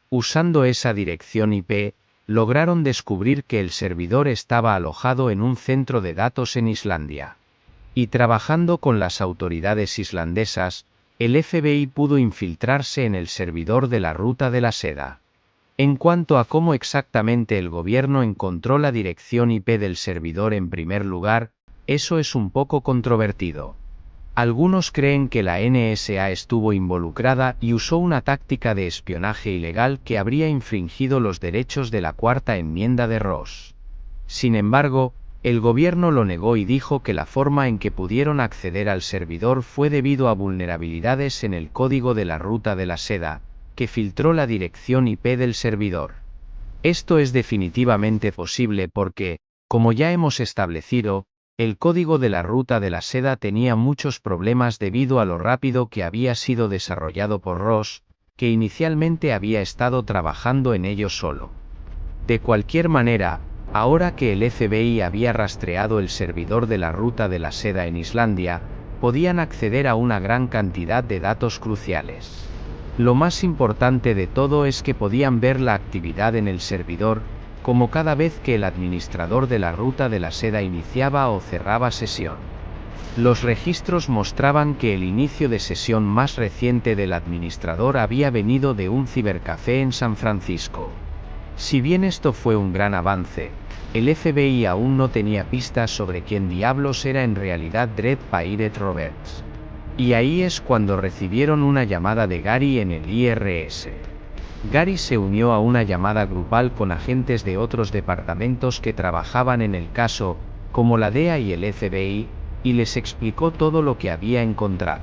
Usando esa dirección IP, lograron descubrir que el servidor estaba alojado en un centro de datos en Islandia. Y trabajando con las autoridades islandesas, el FBI pudo infiltrarse en el servidor de la Ruta de la Seda. En cuanto a cómo exactamente el gobierno encontró la dirección IP del servidor en primer lugar, eso es un poco controvertido. Algunos creen que la NSA estuvo involucrada y usó una táctica de espionaje ilegal que habría infringido los derechos de la Cuarta Enmienda de Ross. Sin embargo, el gobierno lo negó y dijo que la forma en que pudieron acceder al servidor fue debido a vulnerabilidades en el código de la Ruta de la Seda, que filtró la dirección IP del servidor. Esto es definitivamente posible porque, como ya hemos establecido, el código de la Ruta de la Seda tenía muchos problemas debido a lo rápido que había sido desarrollado por Ross, que inicialmente había estado trabajando en ello solo. De cualquier manera, ahora que el FBI había rastreado el servidor de la Ruta de la Seda en Islandia, podían acceder a una gran cantidad de datos cruciales. Lo más importante de todo es que podían ver la actividad en el servidor, como cada vez que el administrador de la Ruta de la Seda iniciaba o cerraba sesión. Los registros mostraban que el inicio de sesión más reciente del administrador había venido de un cibercafé en San Francisco. Si bien esto fue un gran avance, el FBI aún no tenía pistas sobre quién diablos era en realidad Dread Pirate Roberts. Y ahí es cuando recibieron una llamada de Gary en el IRS. Gary se unió a una llamada grupal con agentes de otros departamentos que trabajaban en el caso, como la DEA y el FBI, y les explicó todo lo que había encontrado.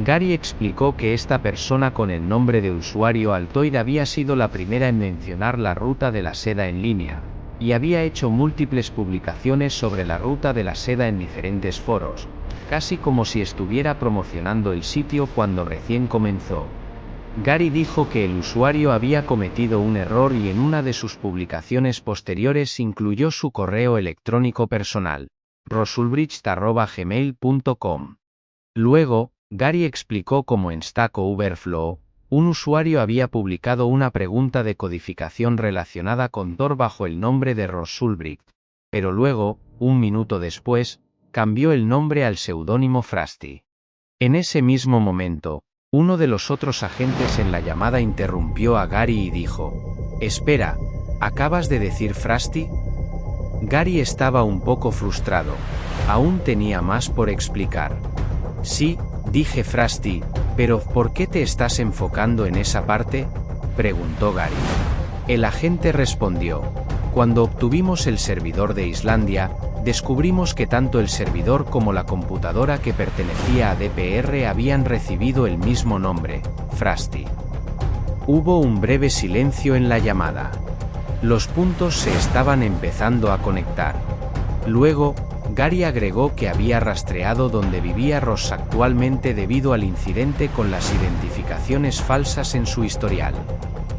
Gary explicó que esta persona con el nombre de usuario Altoid había sido la primera en mencionar la Ruta de la Seda en línea, y había hecho múltiples publicaciones sobre la Ruta de la Seda en diferentes foros, casi como si estuviera promocionando el sitio cuando recién comenzó. Gary dijo que el usuario había cometido un error y en una de sus publicaciones posteriores incluyó su correo electrónico personal, rossulbricht@gmail.com. Luego, Gary explicó cómo en Stack Overflow, un usuario había publicado una pregunta de codificación relacionada con Tor bajo el nombre de Ross Ulbricht, pero luego, un minuto después, cambió el nombre al seudónimo Frasty. En ese mismo momento, uno de los otros agentes en la llamada interrumpió a Gary y dijo: «Espera, ¿Acabas de decir Frosty? Gary estaba un poco frustrado. Aún tenía más por explicar. Sí, dije Frosty, pero ¿por qué te estás enfocando en esa parte?, preguntó Gary. El agente respondió: cuando obtuvimos el servidor de Islandia, descubrimos que tanto el servidor como la computadora que pertenecía a DPR habían recibido el mismo nombre, Frosty. Hubo un breve silencio en la llamada. Los puntos se estaban empezando a conectar. Luego, Gary agregó que había rastreado donde vivía Ross actualmente debido al incidente con las identificaciones falsas en su historial.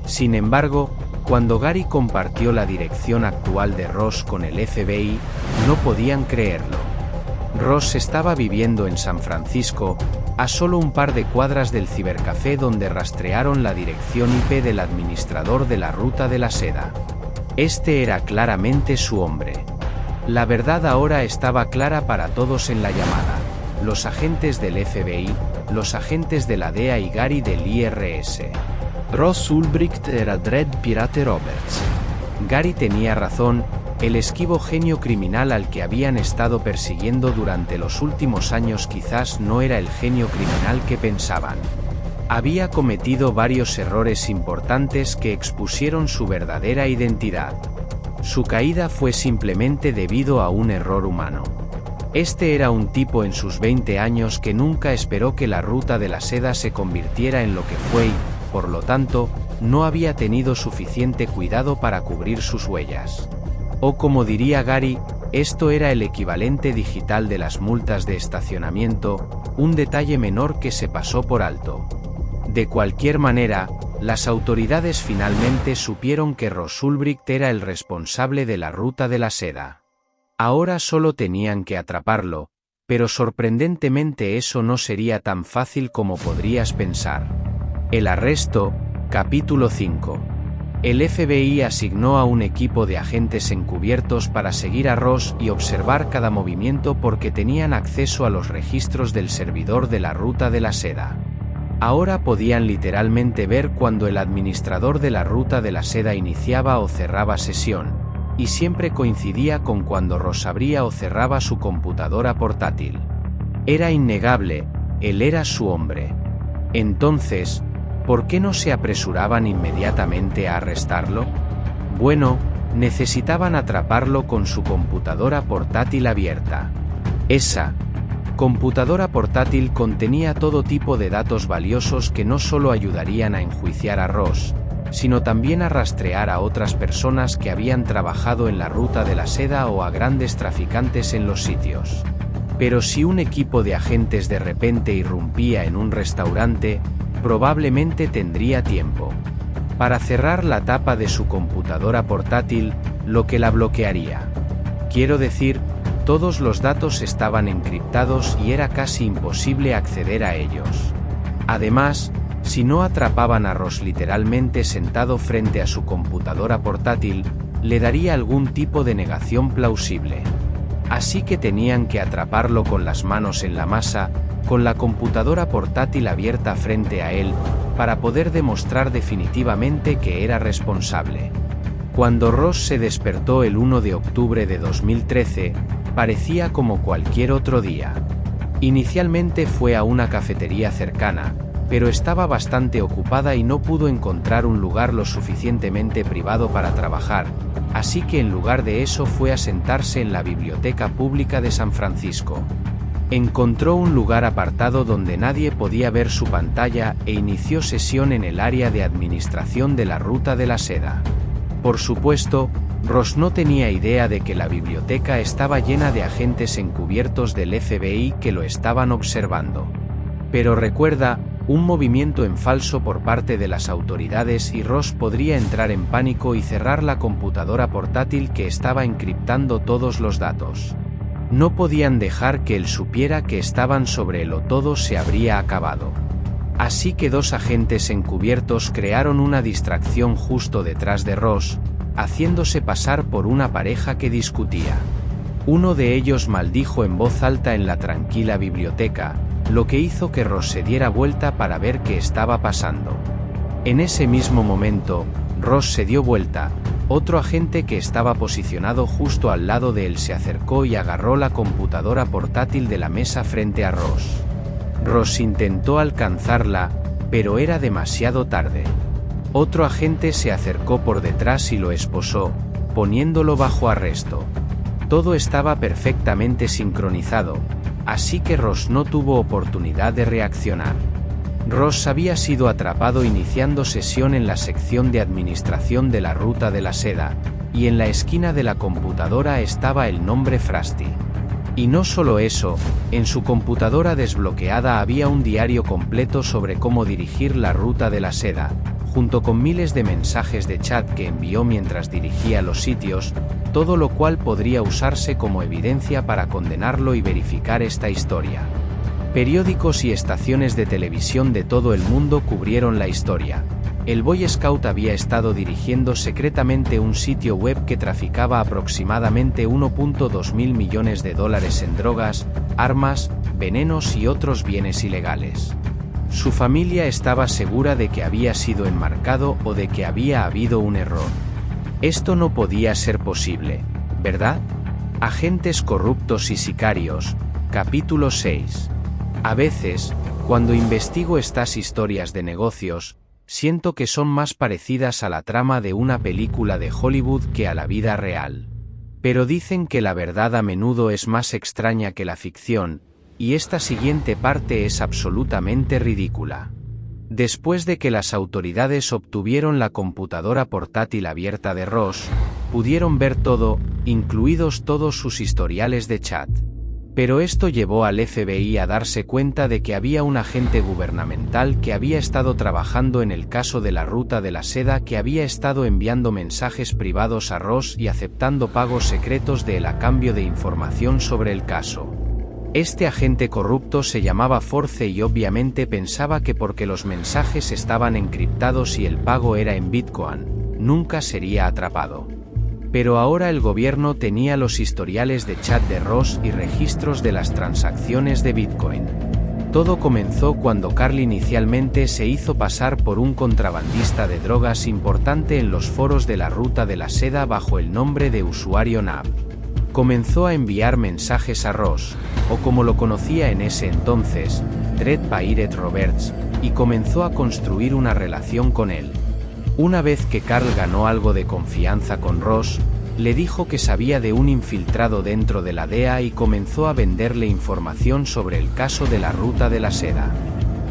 Sin embargo, cuando Gary compartió la dirección actual de Ross con el FBI, no podían creerlo. Ross estaba viviendo en San Francisco, a solo un par de cuadras del cibercafé donde rastrearon la dirección IP del administrador de la Ruta de la Seda. Este era claramente su hombre. La verdad ahora estaba clara para todos en la llamada: los agentes del FBI, los agentes de la DEA y Gary del IRS. Ross Ulbricht era Dredd Pirate Roberts. Gary tenía razón, el esquivo genio criminal al que habían estado persiguiendo durante los últimos años quizás no era el genio criminal que pensaban. Había cometido varios errores importantes que expusieron su verdadera identidad. Su caída fue simplemente debido a un error humano. Este era un tipo en sus 20 años que nunca esperó que la Ruta de la Seda se convirtiera en lo que fue y, por lo tanto, no había tenido suficiente cuidado para cubrir sus huellas. O como diría Gary, esto era el equivalente digital de las multas de estacionamiento, un detalle menor que se pasó por alto. De cualquier manera, las autoridades finalmente supieron que Ross Ulbricht era el responsable de la Ruta de la Seda. Ahora solo tenían que atraparlo, pero sorprendentemente eso no sería tan fácil como podrías pensar. El arresto, capítulo 5. El FBI asignó a un equipo de agentes encubiertos para seguir a Ross y observar cada movimiento porque tenían acceso a los registros del servidor de la Ruta de la Seda. Ahora podían literalmente ver cuando el administrador de la Ruta de la Seda iniciaba o cerraba sesión, y siempre coincidía con cuando Ross abría o cerraba su computadora portátil. Era innegable, él era su hombre. Entonces, ¿por qué no se apresuraban inmediatamente a arrestarlo? Bueno, necesitaban atraparlo con su computadora portátil abierta. Esa computadora portátil contenía todo tipo de datos valiosos que no solo ayudarían a enjuiciar a Ross, sino también a rastrear a otras personas que habían trabajado en la Ruta de la Seda o a grandes traficantes en los sitios. Pero si un equipo de agentes de repente irrumpía en un restaurante, probablemente tendría tiempo para cerrar la tapa de su computadora portátil, lo que la bloquearía. Quiero decir, todos los datos estaban encriptados y era casi imposible acceder a ellos. Además, si no atrapaban a Ross literalmente sentado frente a su computadora portátil, le daría algún tipo de negación plausible. Así que tenían que atraparlo con las manos en la masa, con la computadora portátil abierta frente a él, para poder demostrar definitivamente que era responsable. Cuando Ross se despertó el 1 de octubre de 2013, parecía como cualquier otro día. Inicialmente fue a una cafetería cercana, pero estaba bastante ocupada y no pudo encontrar un lugar lo suficientemente privado para trabajar, así que en lugar de eso fue a sentarse en la Biblioteca Pública de San Francisco. Encontró un lugar apartado donde nadie podía ver su pantalla e inició sesión en el área de administración de la Ruta de la Seda. Por supuesto, Ross no tenía idea de que la biblioteca estaba llena de agentes encubiertos del FBI que lo estaban observando. Pero recuerda, un movimiento en falso por parte de las autoridades y Ross podría entrar en pánico y cerrar la computadora portátil que estaba encriptando todos los datos. No podían dejar que él supiera que estaban sobre él o todo se habría acabado. Así que dos agentes encubiertos crearon una distracción justo detrás de Ross, haciéndose pasar por una pareja que discutía. Uno de ellos maldijo en voz alta en la tranquila biblioteca, lo que hizo que Ross se diera vuelta para ver qué estaba pasando. En ese mismo momento, Ross se dio vuelta, Otro agente que estaba posicionado justo al lado de él se acercó y agarró la computadora portátil de la mesa frente a Ross. Ross intentó alcanzarla, pero era demasiado tarde. Otro agente se acercó por detrás y lo esposó, poniéndolo bajo arresto. Todo estaba perfectamente sincronizado, así que Ross no tuvo oportunidad de reaccionar. Ross había sido atrapado iniciando sesión en la sección de administración de la ruta de la seda, y en la esquina de la computadora estaba el nombre Frasty. Y no solo eso, en su computadora desbloqueada había un diario completo sobre cómo dirigir la ruta de la seda, junto con miles de mensajes de chat que envió mientras dirigía los sitios, todo lo cual podría usarse como evidencia para condenarlo y verificar esta historia. Periódicos y estaciones de televisión de todo el mundo cubrieron la historia. El Boy Scout había estado dirigiendo secretamente un sitio web que traficaba aproximadamente $1.2 mil millones en drogas, armas, venenos y otros bienes ilegales. Su familia estaba segura de que había sido enmarcado o de que había habido un error. Esto no podía ser posible, ¿verdad? Agentes corruptos y sicarios, capítulo 6. A veces, cuando investigo estas historias de negocios, siento que son más parecidas a la trama de una película de Hollywood que a la vida real. Pero dicen que la verdad a menudo es más extraña que la ficción, y esta siguiente parte es absolutamente ridícula. Después de que las autoridades obtuvieron la computadora portátil abierta de Ross, pudieron ver todo, incluidos todos sus historiales de chat. Pero esto llevó al FBI a darse cuenta de que había un agente gubernamental que había estado trabajando en el caso de la ruta de la seda que había estado enviando mensajes privados a Ross y aceptando pagos secretos de él a cambio de información sobre el caso. Este agente corrupto se llamaba Force y obviamente pensaba que porque los mensajes estaban encriptados y el pago era en Bitcoin, nunca sería atrapado. Pero ahora el gobierno tenía los historiales de chat de Ross y registros de las transacciones de Bitcoin. Todo comenzó cuando Carl inicialmente se hizo pasar por un contrabandista de drogas importante en los foros de la ruta de la seda bajo el nombre de usuario NAB. Comenzó a enviar mensajes a Ross, o como lo conocía en ese entonces, Dread Pirate Roberts, y comenzó a construir una relación con él. Una vez que Carl ganó algo de confianza con Ross, le dijo que sabía de un infiltrado dentro de la DEA y comenzó a venderle información sobre el caso de la ruta de la seda.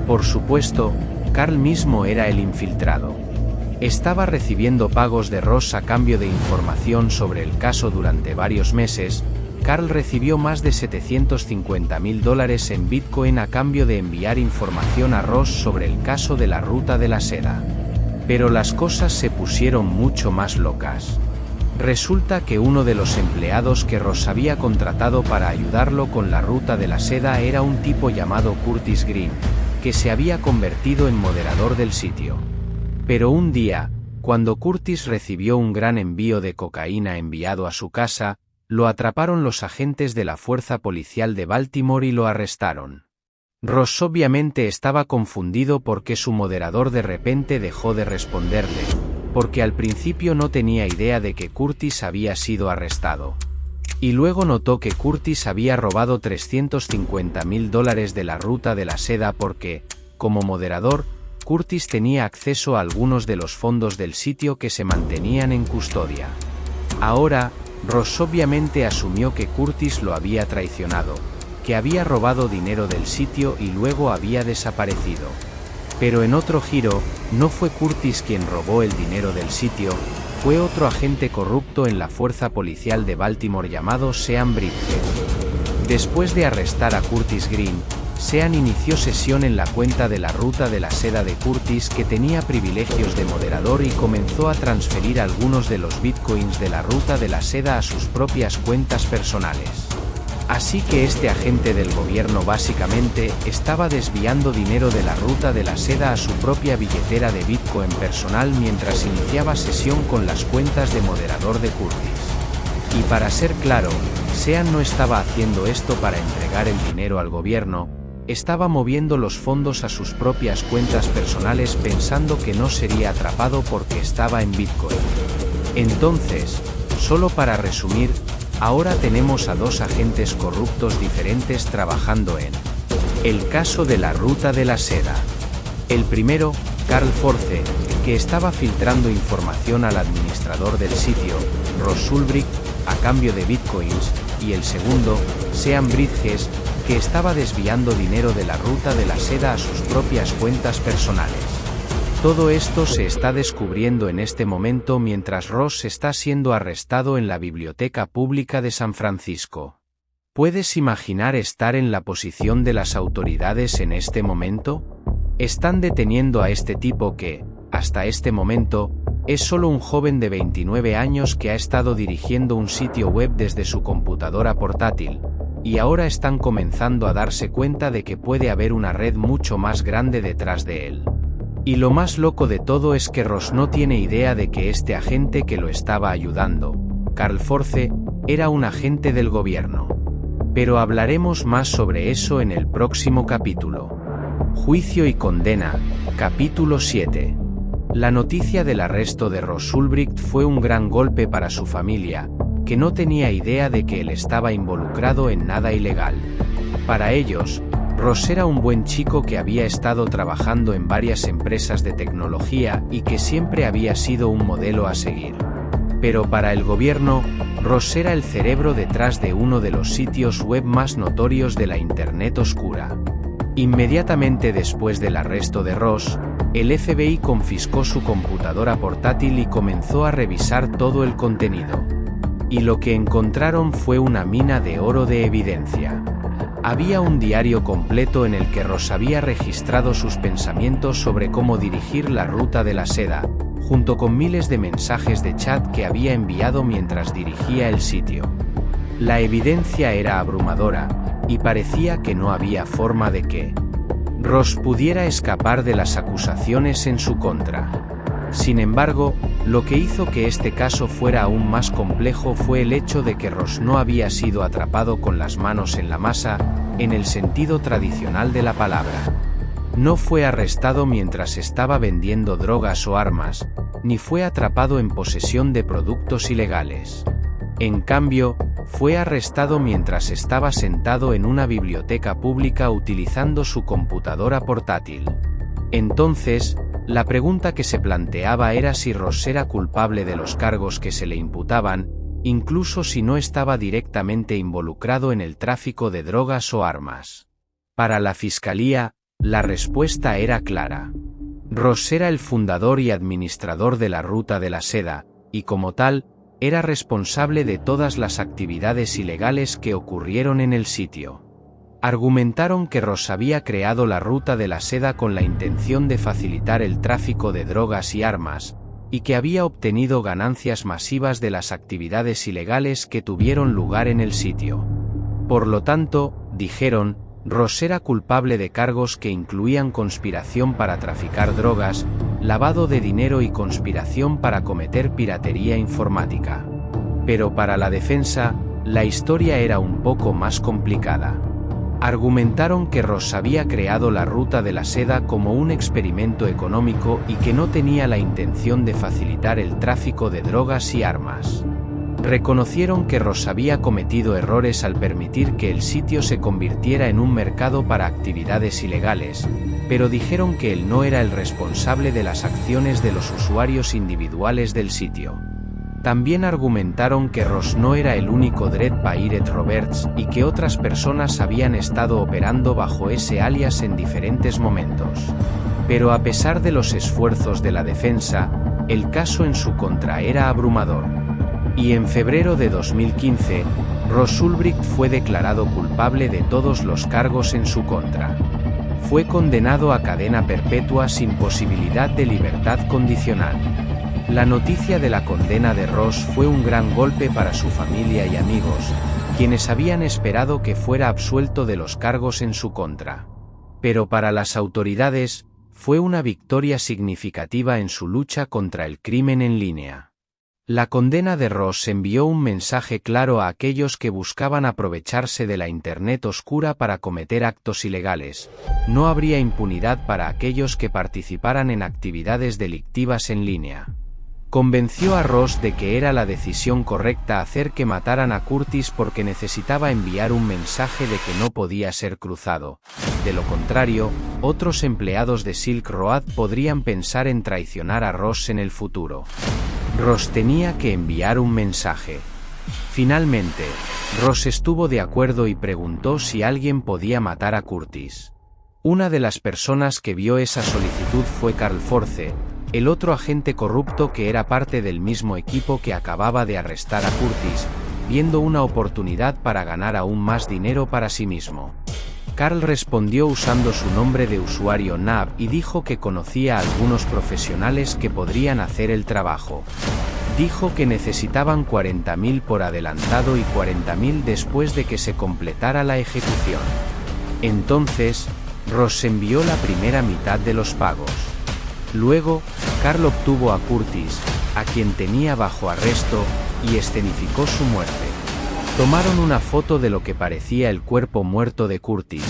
Por supuesto, Carl mismo era el infiltrado. Estaba recibiendo pagos de Ross a cambio de información sobre el caso durante varios meses. Carl recibió más de $750.000 en Bitcoin a cambio de enviar información a Ross sobre el caso de la ruta de la seda. Pero las cosas se pusieron mucho más locas. Resulta que uno de los empleados que Ross había contratado para ayudarlo con la ruta de la seda era un tipo llamado Curtis Green, que se había convertido en moderador del sitio. Pero un día, cuando Curtis recibió un gran envío de cocaína enviado a su casa, lo atraparon los agentes de la Fuerza Policial de Baltimore y lo arrestaron. Ross obviamente estaba confundido porque su moderador de repente dejó de responderle, porque al principio no tenía idea de que Curtis había sido arrestado. Y luego notó que Curtis había robado $350.000 de la ruta de la seda porque, como moderador, Curtis tenía acceso a algunos de los fondos del sitio que se mantenían en custodia. Ahora, Ross obviamente asumió que Curtis lo había traicionado, que había robado dinero del sitio y luego había desaparecido. Pero en otro giro, no fue Curtis quien robó el dinero del sitio, fue otro agente corrupto en la fuerza policial de Baltimore llamado Sean Bridges. Después de arrestar a Curtis Green, Sean inició sesión en la cuenta de la ruta de la seda de Curtis que tenía privilegios de moderador y comenzó a transferir algunos de los bitcoins de la ruta de la seda a sus propias cuentas personales. Así que este agente del gobierno básicamente estaba desviando dinero de la ruta de la seda a su propia billetera de Bitcoin personal mientras iniciaba sesión con las cuentas de moderador de Curtis. Y para ser claro, Sean no estaba haciendo esto para entregar el dinero al gobierno, estaba moviendo los fondos a sus propias cuentas personales pensando que no sería atrapado porque estaba en Bitcoin. Entonces, solo para resumir, ahora tenemos a dos agentes corruptos diferentes trabajando en el caso de la ruta de la seda. El primero, Carl Force, que estaba filtrando información al administrador del sitio, Ross Ulbricht, a cambio de bitcoins, y el segundo, Sean Bridges, que estaba desviando dinero de la ruta de la seda a sus propias cuentas personales. Todo esto se está descubriendo en este momento mientras Ross está siendo arrestado en la Biblioteca Pública de San Francisco. ¿Puedes imaginar estar en la posición de las autoridades en este momento? Están deteniendo a este tipo que, hasta este momento, es solo un joven de 29 años que ha estado dirigiendo un sitio web desde su computadora portátil, y ahora están comenzando a darse cuenta de que puede haber una red mucho más grande detrás de él. Y lo más loco de todo es que Ross no tiene idea de que este agente que lo estaba ayudando, Carl Force, era un agente del gobierno. Pero hablaremos más sobre eso en el próximo capítulo. Juicio y condena, capítulo 7. La noticia del arresto de Ross Ulbricht fue un gran golpe para su familia, que no tenía idea de que él estaba involucrado en nada ilegal. Para ellos, Ross era un buen chico que había estado trabajando en varias empresas de tecnología y que siempre había sido un modelo a seguir. Pero para el gobierno, Ross era el cerebro detrás de uno de los sitios web más notorios de la Internet oscura. Inmediatamente después del arresto de Ross, el FBI confiscó su computadora portátil y comenzó a revisar todo el contenido. Y lo que encontraron fue una mina de oro de evidencia. Había un diario completo en el que Ross había registrado sus pensamientos sobre cómo dirigir la ruta de la seda, junto con miles de mensajes de chat que había enviado mientras dirigía el sitio. La evidencia era abrumadora, y parecía que no había forma de que Ross pudiera escapar de las acusaciones en su contra. Sin embargo, lo que hizo que este caso fuera aún más complejo fue el hecho de que Ross no había sido atrapado con las manos en la masa, en el sentido tradicional de la palabra. No fue arrestado mientras estaba vendiendo drogas o armas, ni fue atrapado en posesión de productos ilegales. En cambio, fue arrestado mientras estaba sentado en una biblioteca pública utilizando su computadora portátil. Entonces, la pregunta que se planteaba era si Ross era culpable de los cargos que se le imputaban, incluso si no estaba directamente involucrado en el tráfico de drogas o armas. Para la fiscalía, la respuesta era clara. Ross era el fundador y administrador de la ruta de la seda, y como tal, era responsable de todas las actividades ilegales que ocurrieron en el sitio. Argumentaron que Ross había creado la ruta de la seda con la intención de facilitar el tráfico de drogas y armas, y que había obtenido ganancias masivas de las actividades ilegales que tuvieron lugar en el sitio. Por lo tanto, dijeron, Ross era culpable de cargos que incluían conspiración para traficar drogas, lavado de dinero y conspiración para cometer piratería informática. Pero para la defensa, la historia era un poco más complicada. Argumentaron que Ross había creado la ruta de la seda como un experimento económico y que no tenía la intención de facilitar el tráfico de drogas y armas. Reconocieron que Ross había cometido errores al permitir que el sitio se convirtiera en un mercado para actividades ilegales, pero dijeron que él no era el responsable de las acciones de los usuarios individuales del sitio. También argumentaron que Ross no era el único Dread Pirate Roberts y que otras personas habían estado operando bajo ese alias en diferentes momentos. Pero a pesar de los esfuerzos de la defensa, el caso en su contra era abrumador. Y en febrero de 2015, Ross Ulbricht fue declarado culpable de todos los cargos en su contra. Fue condenado a cadena perpetua sin posibilidad de libertad condicional. La noticia de la condena de Ross fue un gran golpe para su familia y amigos, quienes habían esperado que fuera absuelto de los cargos en su contra. Pero para las autoridades, fue una victoria significativa en su lucha contra el crimen en línea. La condena de Ross envió un mensaje claro a aquellos que buscaban aprovecharse de la Internet oscura para cometer actos ilegales. No habría impunidad para aquellos que participaran en actividades delictivas en línea. Convenció a Ross de que era la decisión correcta hacer que mataran a Curtis porque necesitaba enviar un mensaje de que no podía ser cruzado. De lo contrario, otros empleados de Silk Road podrían pensar en traicionar a Ross en el futuro. Ross tenía que enviar un mensaje. Finalmente, Ross estuvo de acuerdo y preguntó si alguien podía matar a Curtis. Una de las personas que vio esa solicitud fue Carl Force, el otro agente corrupto que era parte del mismo equipo que acababa de arrestar a Curtis, viendo una oportunidad para ganar aún más dinero para sí mismo. Carl respondió usando su nombre de usuario NAB y dijo que conocía a algunos profesionales que podrían hacer el trabajo. Dijo que necesitaban 40.000 por adelantado y 40.000 después de que se completara la ejecución. Entonces, Ross envió la primera mitad de los pagos. Luego, Carl obtuvo a Curtis, a quien tenía bajo arresto, y escenificó su muerte. Tomaron una foto de lo que parecía el cuerpo muerto de Curtis,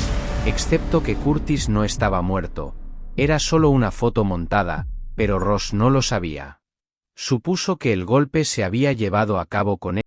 excepto que Curtis no estaba muerto. Era solo una foto montada, pero Ross no lo sabía. Supuso que el golpe se había llevado a cabo con él.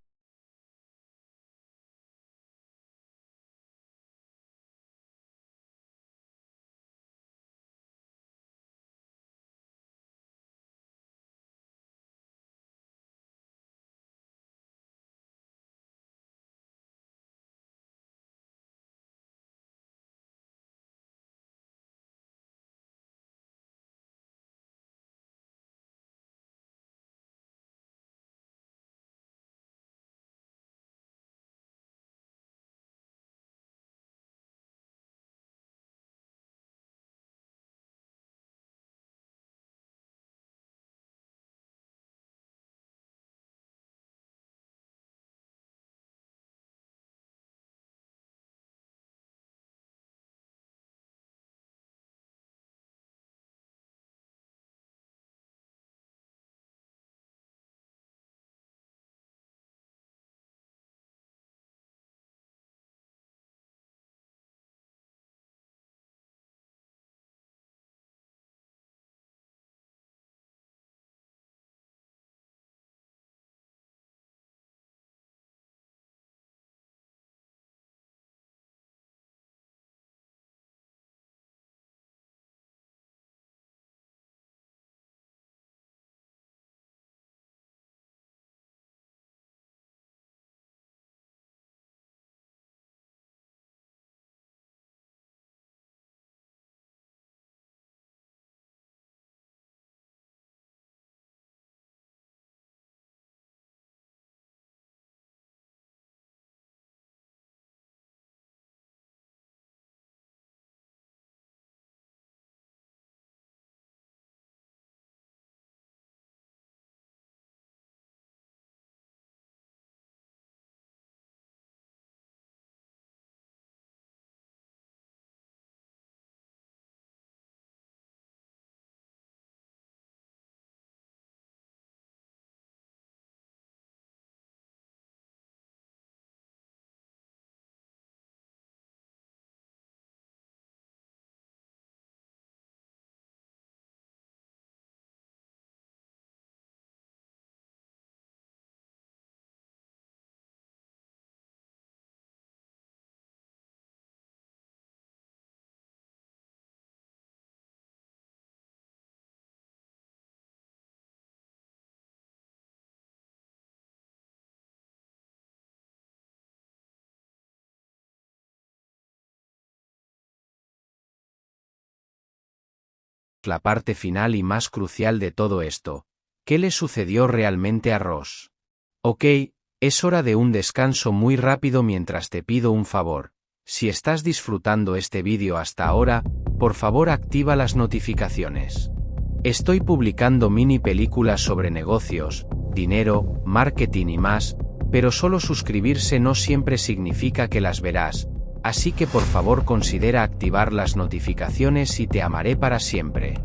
La parte final y más crucial de todo esto. ¿Qué le sucedió realmente a Ross? Ok, es hora de un descanso muy rápido mientras te pido un favor. Si estás disfrutando este vídeo hasta ahora, por favor activa las notificaciones. Estoy publicando mini películas sobre negocios, dinero, marketing y más, pero solo suscribirse no siempre significa que las verás. Así que por favor considera activar las notificaciones y te amaré para siempre.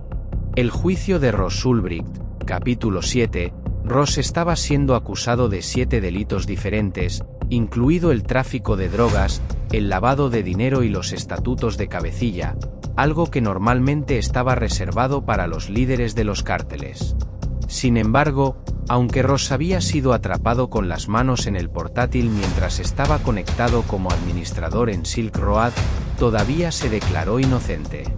El juicio de Ross Ulbricht, capítulo 7. Ross estaba siendo acusado de 7 delitos diferentes, incluido el tráfico de drogas, el lavado de dinero y los estatutos de cabecilla, algo que normalmente estaba reservado para los líderes de los cárteles. Sin embargo, aunque Ross había sido atrapado con las manos en el portátil mientras estaba conectado como administrador en Silk Road, todavía se declaró inocente.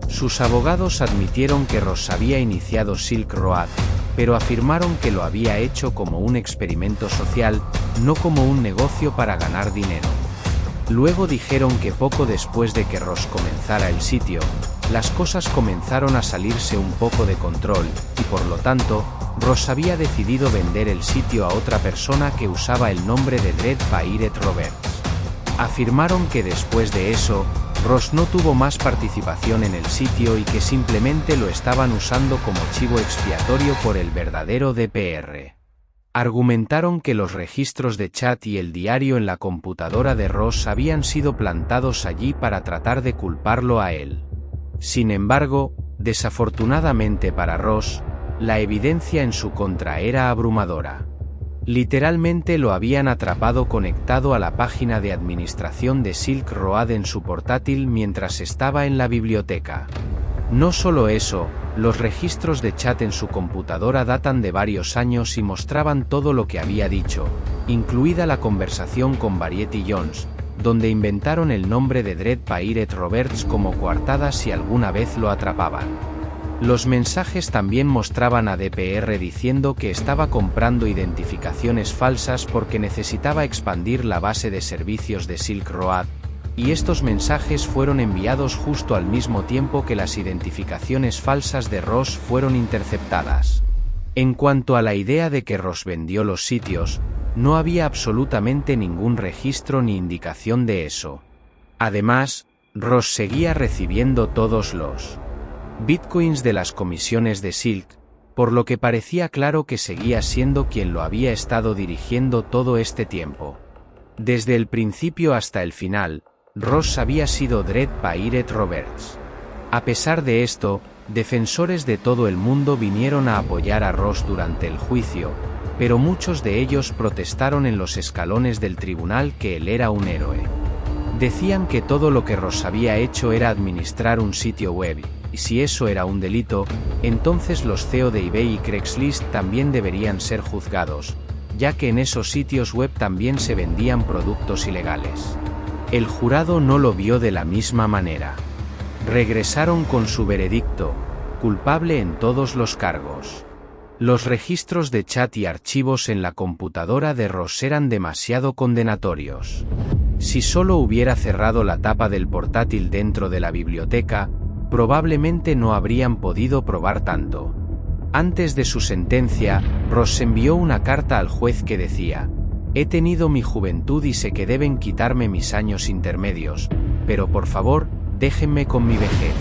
Sus abogados admitieron que Ross había iniciado Silk Road, pero afirmaron que lo había hecho como un experimento social, no como un negocio para ganar dinero. Luego dijeron que poco después de que Ross comenzara el sitio, las cosas comenzaron a salirse un poco de control, y por lo tanto, Ross había decidido vender el sitio a otra persona que usaba el nombre de Dread Pirate Roberts. Afirmaron que después de eso, Ross no tuvo más participación en el sitio y que simplemente lo estaban usando como chivo expiatorio por el verdadero DPR. Argumentaron que los registros de chat y el diario en la computadora de Ross habían sido plantados allí para tratar de culparlo a él. Sin embargo, desafortunadamente para Ross, la evidencia en su contra era abrumadora. Literalmente lo habían atrapado conectado a la página de administración de Silk Road en su portátil mientras estaba en la biblioteca. No solo eso, los registros de chat en su computadora datan de varios años y mostraban todo lo que había dicho, incluida la conversación con Variety Jones, donde inventaron el nombre de Dread Pirate Roberts como coartada si alguna vez lo atrapaban. Los mensajes también mostraban a DPR diciendo que estaba comprando identificaciones falsas porque necesitaba expandir la base de servicios de Silk Road, y estos mensajes fueron enviados justo al mismo tiempo que las identificaciones falsas de Ross fueron interceptadas. En cuanto a la idea de que Ross vendió los sitios, no había absolutamente ningún registro ni indicación de eso. Además, Ross seguía recibiendo todos los bitcoins de las comisiones de Silk, por lo que parecía claro que seguía siendo quien lo había estado dirigiendo todo este tiempo. Desde el principio hasta el final, Ross había sido Dread Pirate Roberts. A pesar de esto, defensores de todo el mundo vinieron a apoyar a Ross durante el juicio, pero muchos de ellos protestaron en los escalones del tribunal que él era un héroe. Decían que todo lo que Ross había hecho era administrar un sitio web, y si eso era un delito, entonces los CEO de eBay y Craigslist también deberían ser juzgados, ya que en esos sitios web también se vendían productos ilegales. El jurado no lo vio de la misma manera. Regresaron con su veredicto, culpable en todos los cargos. Los registros de chat y archivos en la computadora de Ross eran demasiado condenatorios. Si solo hubiera cerrado la tapa del portátil dentro de la biblioteca, probablemente no habrían podido probar tanto. Antes de su sentencia, Ross envió una carta al juez que decía: «He tenido mi juventud y sé que deben quitarme mis años intermedios, pero por favor, déjenme con mi vejez.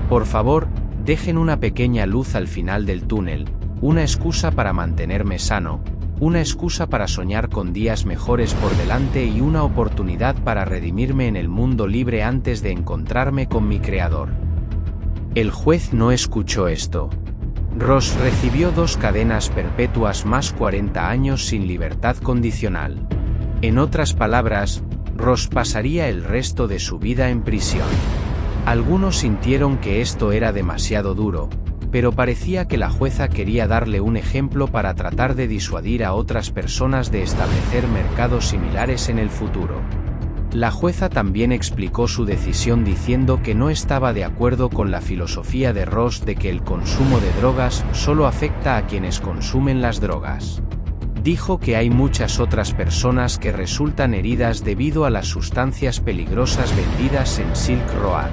Por favor, dejen una pequeña luz al final del túnel, una excusa para mantenerme sano, una excusa para soñar con días mejores por delante y una oportunidad para redimirme en el mundo libre antes de encontrarme con mi creador». El juez no escuchó esto. Ross recibió 2 cadenas perpetuas más 40 años sin libertad condicional. En otras palabras, Ross pasaría el resto de su vida en prisión. Algunos sintieron que esto era demasiado duro, pero parecía que la jueza quería darle un ejemplo para tratar de disuadir a otras personas de establecer mercados similares en el futuro. La jueza también explicó su decisión diciendo que no estaba de acuerdo con la filosofía de Ross de que el consumo de drogas solo afecta a quienes consumen las drogas. Dijo que hay muchas otras personas que resultan heridas debido a las sustancias peligrosas vendidas en Silk Road.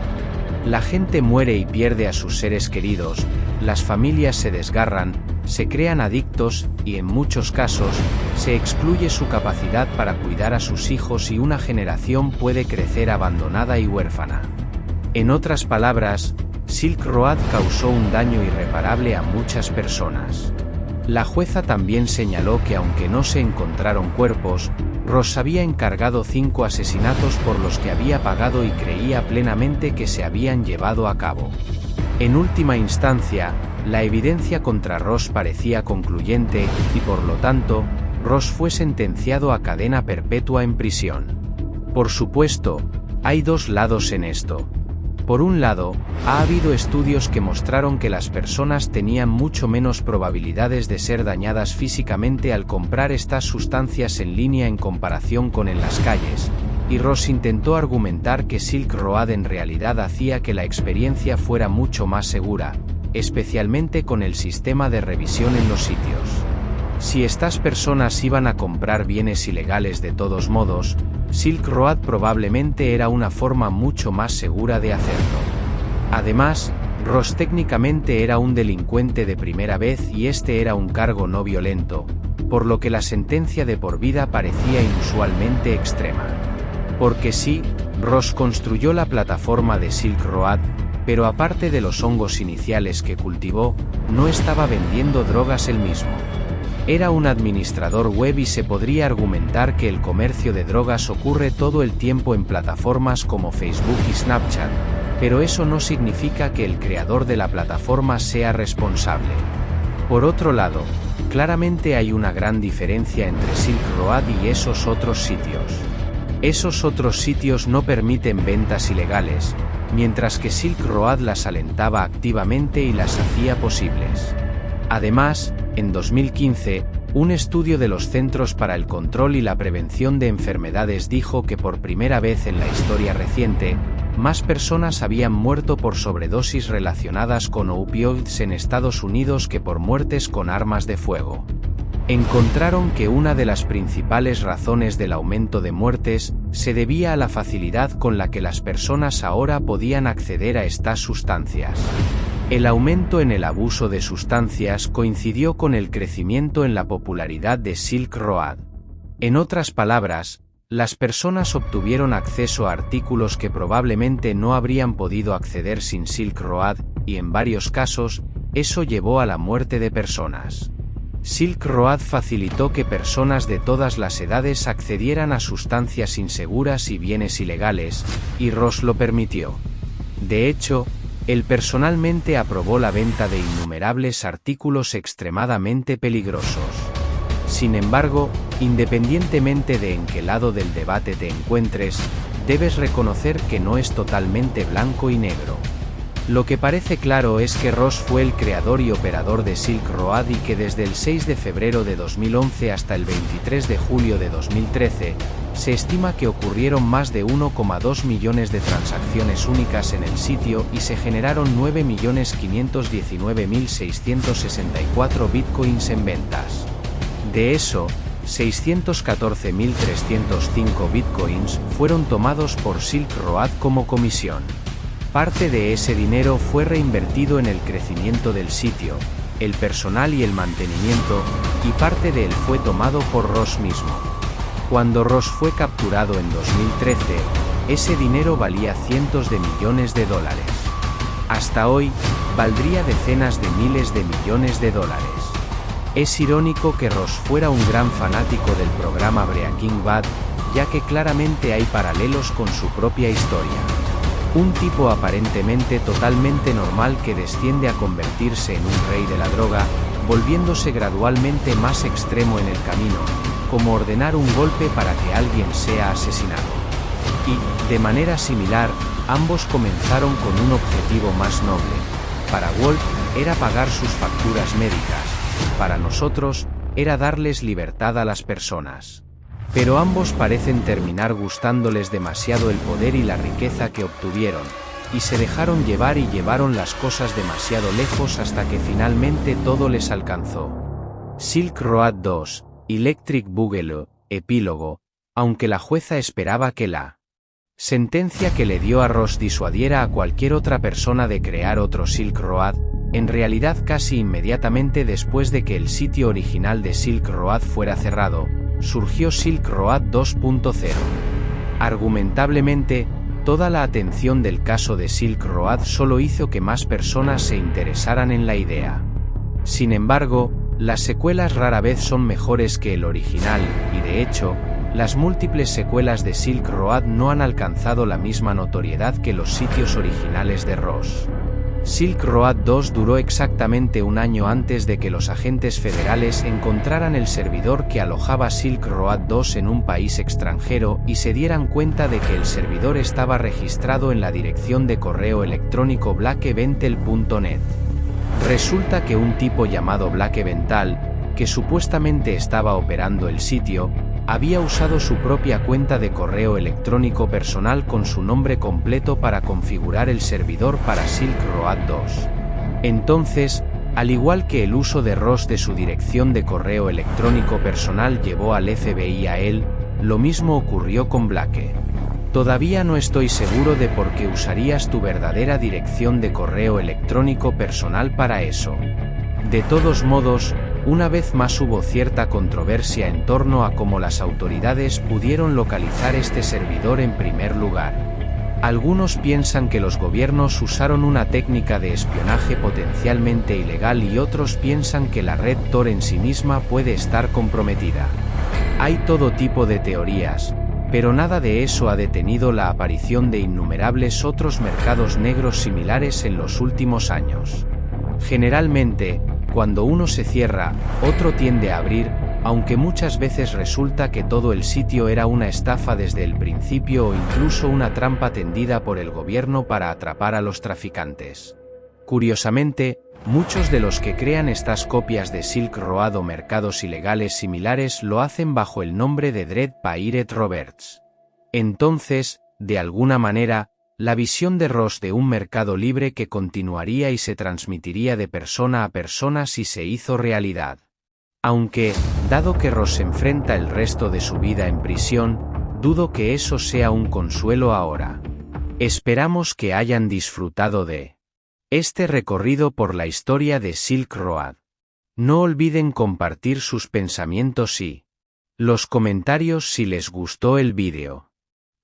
La gente muere y pierde a sus seres queridos, las familias se desgarran, se crean adictos, y en muchos casos, se excluye su capacidad para cuidar a sus hijos y una generación puede crecer abandonada y huérfana. En otras palabras, Silk Road causó un daño irreparable a muchas personas. La jueza también señaló que aunque no se encontraron cuerpos, Ross había encargado 5 asesinatos por los que había pagado y creía plenamente que se habían llevado a cabo. En última instancia, la evidencia contra Ross parecía concluyente, y por lo tanto, Ross fue sentenciado a cadena perpetua en prisión. Por supuesto, hay 2 lados en esto. Por un lado, ha habido estudios que mostraron que las personas tenían mucho menos probabilidades de ser dañadas físicamente al comprar estas sustancias en línea en comparación con en las calles, y Ross intentó argumentar que Silk Road en realidad hacía que la experiencia fuera mucho más segura, especialmente con el sistema de revisión en los sitios. Si estas personas iban a comprar bienes ilegales de todos modos, Silk Road probablemente era una forma mucho más segura de hacerlo. Además, Ross técnicamente era un delincuente de primera vez y este era un cargo no violento, por lo que la sentencia de por vida parecía inusualmente extrema. Porque sí, Ross construyó la plataforma de Silk Road, pero aparte de los hongos iniciales que cultivó, no estaba vendiendo drogas él mismo. Era un administrador web y se podría argumentar que el comercio de drogas ocurre todo el tiempo en plataformas como Facebook y Snapchat, pero eso no significa que el creador de la plataforma sea responsable. Por otro lado, claramente hay una gran diferencia entre Silk Road y esos otros sitios. Esos otros sitios no permiten ventas ilegales, mientras que Silk Road las alentaba activamente y las hacía posibles. Además, en 2015, un estudio de los Centros para el Control y la Prevención de Enfermedades dijo que por primera vez en la historia reciente, más personas habían muerto por sobredosis relacionadas con opioides en Estados Unidos que por muertes con armas de fuego. Encontraron que una de las principales razones del aumento de muertes se debía a la facilidad con la que las personas ahora podían acceder a estas sustancias. El aumento en el abuso de sustancias coincidió con el crecimiento en la popularidad de Silk Road. En otras palabras, las personas obtuvieron acceso a artículos que probablemente no habrían podido acceder sin Silk Road, y en varios casos, eso llevó a la muerte de personas. Silk Road facilitó que personas de todas las edades accedieran a sustancias inseguras y bienes ilegales, y Ross lo permitió. De hecho, él personalmente aprobó la venta de innumerables artículos extremadamente peligrosos. Sin embargo, independientemente de en qué lado del debate te encuentres, debes reconocer que no es totalmente blanco y negro. Lo que parece claro es que Ross fue el creador y operador de Silk Road y que desde el 6 de febrero de 2011 hasta el 23 de julio de 2013, se estima que ocurrieron más de 1,2 millones de transacciones únicas en el sitio y se generaron 9.519.664 bitcoins en ventas. De eso, 614.305 bitcoins fueron tomados por Silk Road como comisión. Parte de ese dinero fue reinvertido en el crecimiento del sitio, el personal y el mantenimiento, y parte de él fue tomado por Ross mismo. Cuando Ross fue capturado en 2013, ese dinero valía cientos de millones de dólares. Hasta hoy, valdría decenas de miles de millones de dólares. Es irónico que Ross fuera un gran fanático del programa Breaking Bad, ya que claramente hay paralelos con su propia historia. Un tipo aparentemente totalmente normal que desciende a convertirse en un rey de la droga, volviéndose gradualmente más extremo en el camino, como ordenar un golpe para que alguien sea asesinado. Y, de manera similar, ambos comenzaron con un objetivo más noble. Para Walt, era pagar sus facturas médicas. Para nosotros, era darles libertad a las personas. Pero ambos parecen terminar gustándoles demasiado el poder y la riqueza que obtuvieron, y se dejaron llevar y llevaron las cosas demasiado lejos hasta que finalmente todo les alcanzó. Silk Road 2, Electric Boogaloo, epílogo, aunque la jueza esperaba que la sentencia que le dio a Ross disuadiera a cualquier otra persona de crear otro Silk Road, en realidad casi inmediatamente después de que el sitio original de Silk Road fuera cerrado, surgió Silk Road 2.0. Argumentablemente, toda la atención del caso de Silk Road solo hizo que más personas se interesaran en la idea. Sin embargo, las secuelas rara vez son mejores que el original, y de hecho, las múltiples secuelas de Silk Road no han alcanzado la misma notoriedad que los sitios originales de Ross. Silk Road 2 duró exactamente un año antes de que los agentes federales encontraran el servidor que alojaba Silk Road 2 en un país extranjero y se dieran cuenta de que el servidor estaba registrado en la dirección de correo electrónico blackevental.net. Resulta que un tipo llamado Blackevental, que supuestamente estaba operando el sitio, había usado su propia cuenta de correo electrónico personal con su nombre completo para configurar el servidor para Silk Road 2. Entonces, al igual que el uso de ROS de su dirección de correo electrónico personal llevó al FBI a él, lo mismo ocurrió con Blake. Todavía no estoy seguro de por qué usarías tu verdadera dirección de correo electrónico personal para eso. De todos modos, una vez más hubo cierta controversia en torno a cómo las autoridades pudieron localizar este servidor en primer lugar. Algunos piensan que los gobiernos usaron una técnica de espionaje potencialmente ilegal y otros piensan que la red Tor en sí misma puede estar comprometida. Hay todo tipo de teorías, pero nada de eso ha detenido la aparición de innumerables otros mercados negros similares en los últimos años. Generalmente, cuando uno se cierra, otro tiende a abrir, aunque muchas veces resulta que todo el sitio era una estafa desde el principio o incluso una trampa tendida por el gobierno para atrapar a los traficantes. Curiosamente, muchos de los que crean estas copias de Silk Road o mercados ilegales similares lo hacen bajo el nombre de Dread Pirate Roberts. Entonces, de alguna manera, la visión de Ross de un mercado libre que continuaría y se transmitiría de persona a persona si se hizo realidad. Aunque, dado que Ross enfrenta el resto de su vida en prisión, dudo que eso sea un consuelo ahora. Esperamos que hayan disfrutado de este recorrido por la historia de Silk Road. No olviden compartir sus pensamientos y los comentarios si les gustó el vídeo.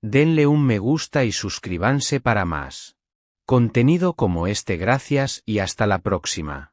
Denle un me gusta y suscríbanse para más contenido como este. Gracias y hasta la próxima.